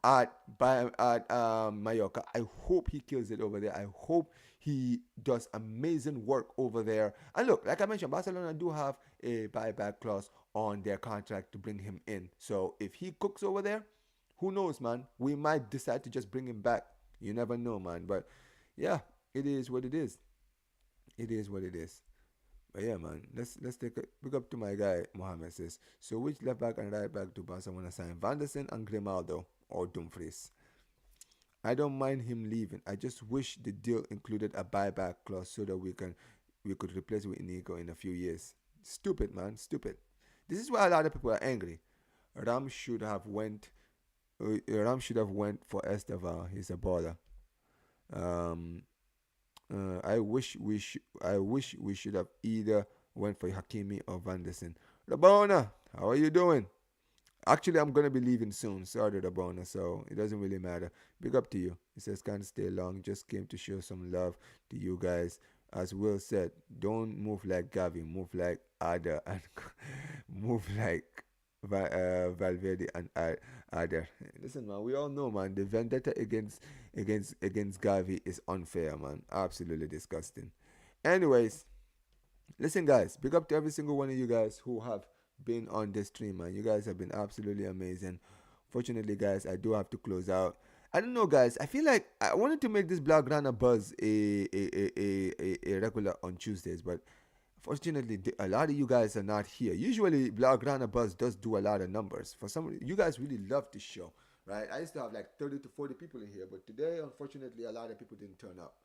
S1: at Mallorca. I hope he kills it over there. I hope he does amazing work over there. And look, like I mentioned, Barcelona do have a buyback clause on their contract to bring him in. So if he cooks over there, who knows, man? We might decide to just bring him back. You never know, man. But yeah, it is what it is. It is what it is. But yeah, man, let's take a big up to my guy Mohammed says. So which left back and right back do Barca want to sign? Van der Sen and Grimaldo or Dumfries? I don't mind him leaving. I just wish the deal included a buyback clause so that we could replace with Inigo in a few years. Stupid, man, stupid. This is why a lot of people are angry. Ram should have went for Estevan. He's a baller. I wish we should have either went for Hakimi or Van der Sen. Rabona, how are you doing? Actually, I'm gonna be leaving soon. Sorry, Rabona, so it doesn't really matter. Big up to you. He says can't stay long. Just came to show some love to you guys. As Will said, don't move like Gavi. Move like Ada and move like Valverde and Ader. Listen, man, we all know, man, the vendetta against Gavi is unfair, man. Absolutely disgusting. Anyways, listen, guys, big up to every single one of you guys who have been on this stream, man. You guys have been absolutely amazing. Fortunately, guys, I do have to close out. I don't know, guys. I feel like I wanted to make this Blaugrana Buzz a regular on Tuesdays, but fortunately, a lot of you guys are not here. Usually, Blaugrana Buzz does do a lot of numbers. For some, you guys really love this show, right? I used to have like 30 to 40 people in here, but today, unfortunately, a lot of people didn't turn up.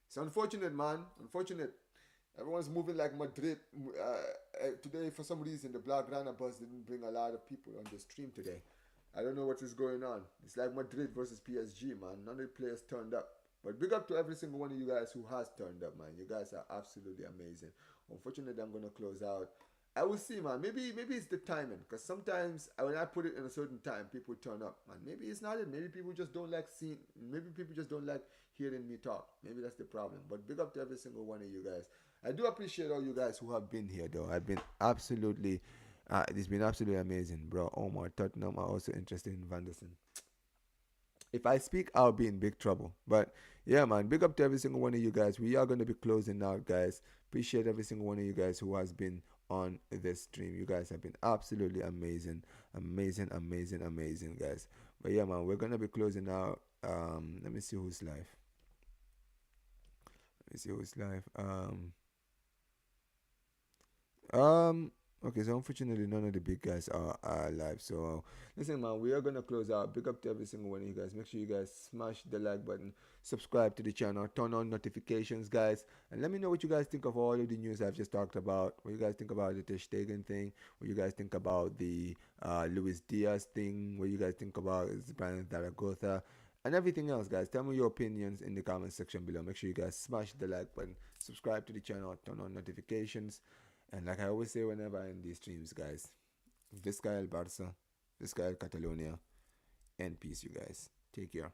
S1: It's unfortunate, man. Unfortunate. Everyone's moving like Madrid. Today, for some reason, the Blaugrana Buzz didn't bring a lot of people on the stream today. I don't know what is going on. It's like Madrid versus PSG, man. None of the players turned up. But big up to every single one of you guys who has turned up, man. You guys are absolutely amazing. Unfortunately, I'm gonna close out. I will see, man. Maybe it's the timing, because sometimes when I put it in a certain time, people turn up, man. Maybe it's not it. Maybe people just don't like seeing. Maybe people just don't like hearing me talk. Maybe that's the problem. But big up to every single one of you guys. I do appreciate all you guys who have been here, though. I've been absolutely. It's been absolutely amazing, bro. Omar, Tottenham are also interested in Vanderson. If I speak, I'll be in big trouble. But yeah, man, big up to every single one of you guys. We are going to be closing out, guys. Appreciate every single one of you guys who has been on this stream. You guys have been absolutely amazing, amazing, amazing, amazing, guys. But yeah, man, we're gonna be closing out. Let me see who's live. Let me see who's live. Um. Okay, so unfortunately, none of the big guys are live. So, listen, man, we are gonna close out. Big up to every single one of you guys. Make sure you guys smash the like button, subscribe to the channel, turn on notifications, guys, and let me know what you guys think of all of the news I've just talked about. What you guys think about the Ter Stegen thing? What you guys think about the Luis Díaz thing? What you guys think about is Bryan Zaragoza? And everything else, guys. Tell me your opinions in the comment section below. Make sure you guys smash the like button, subscribe to the channel, turn on notifications. And like I always say whenever I end these streams, guys, Visca el Barça, Visca el Catalonia, and peace, you guys. Take care.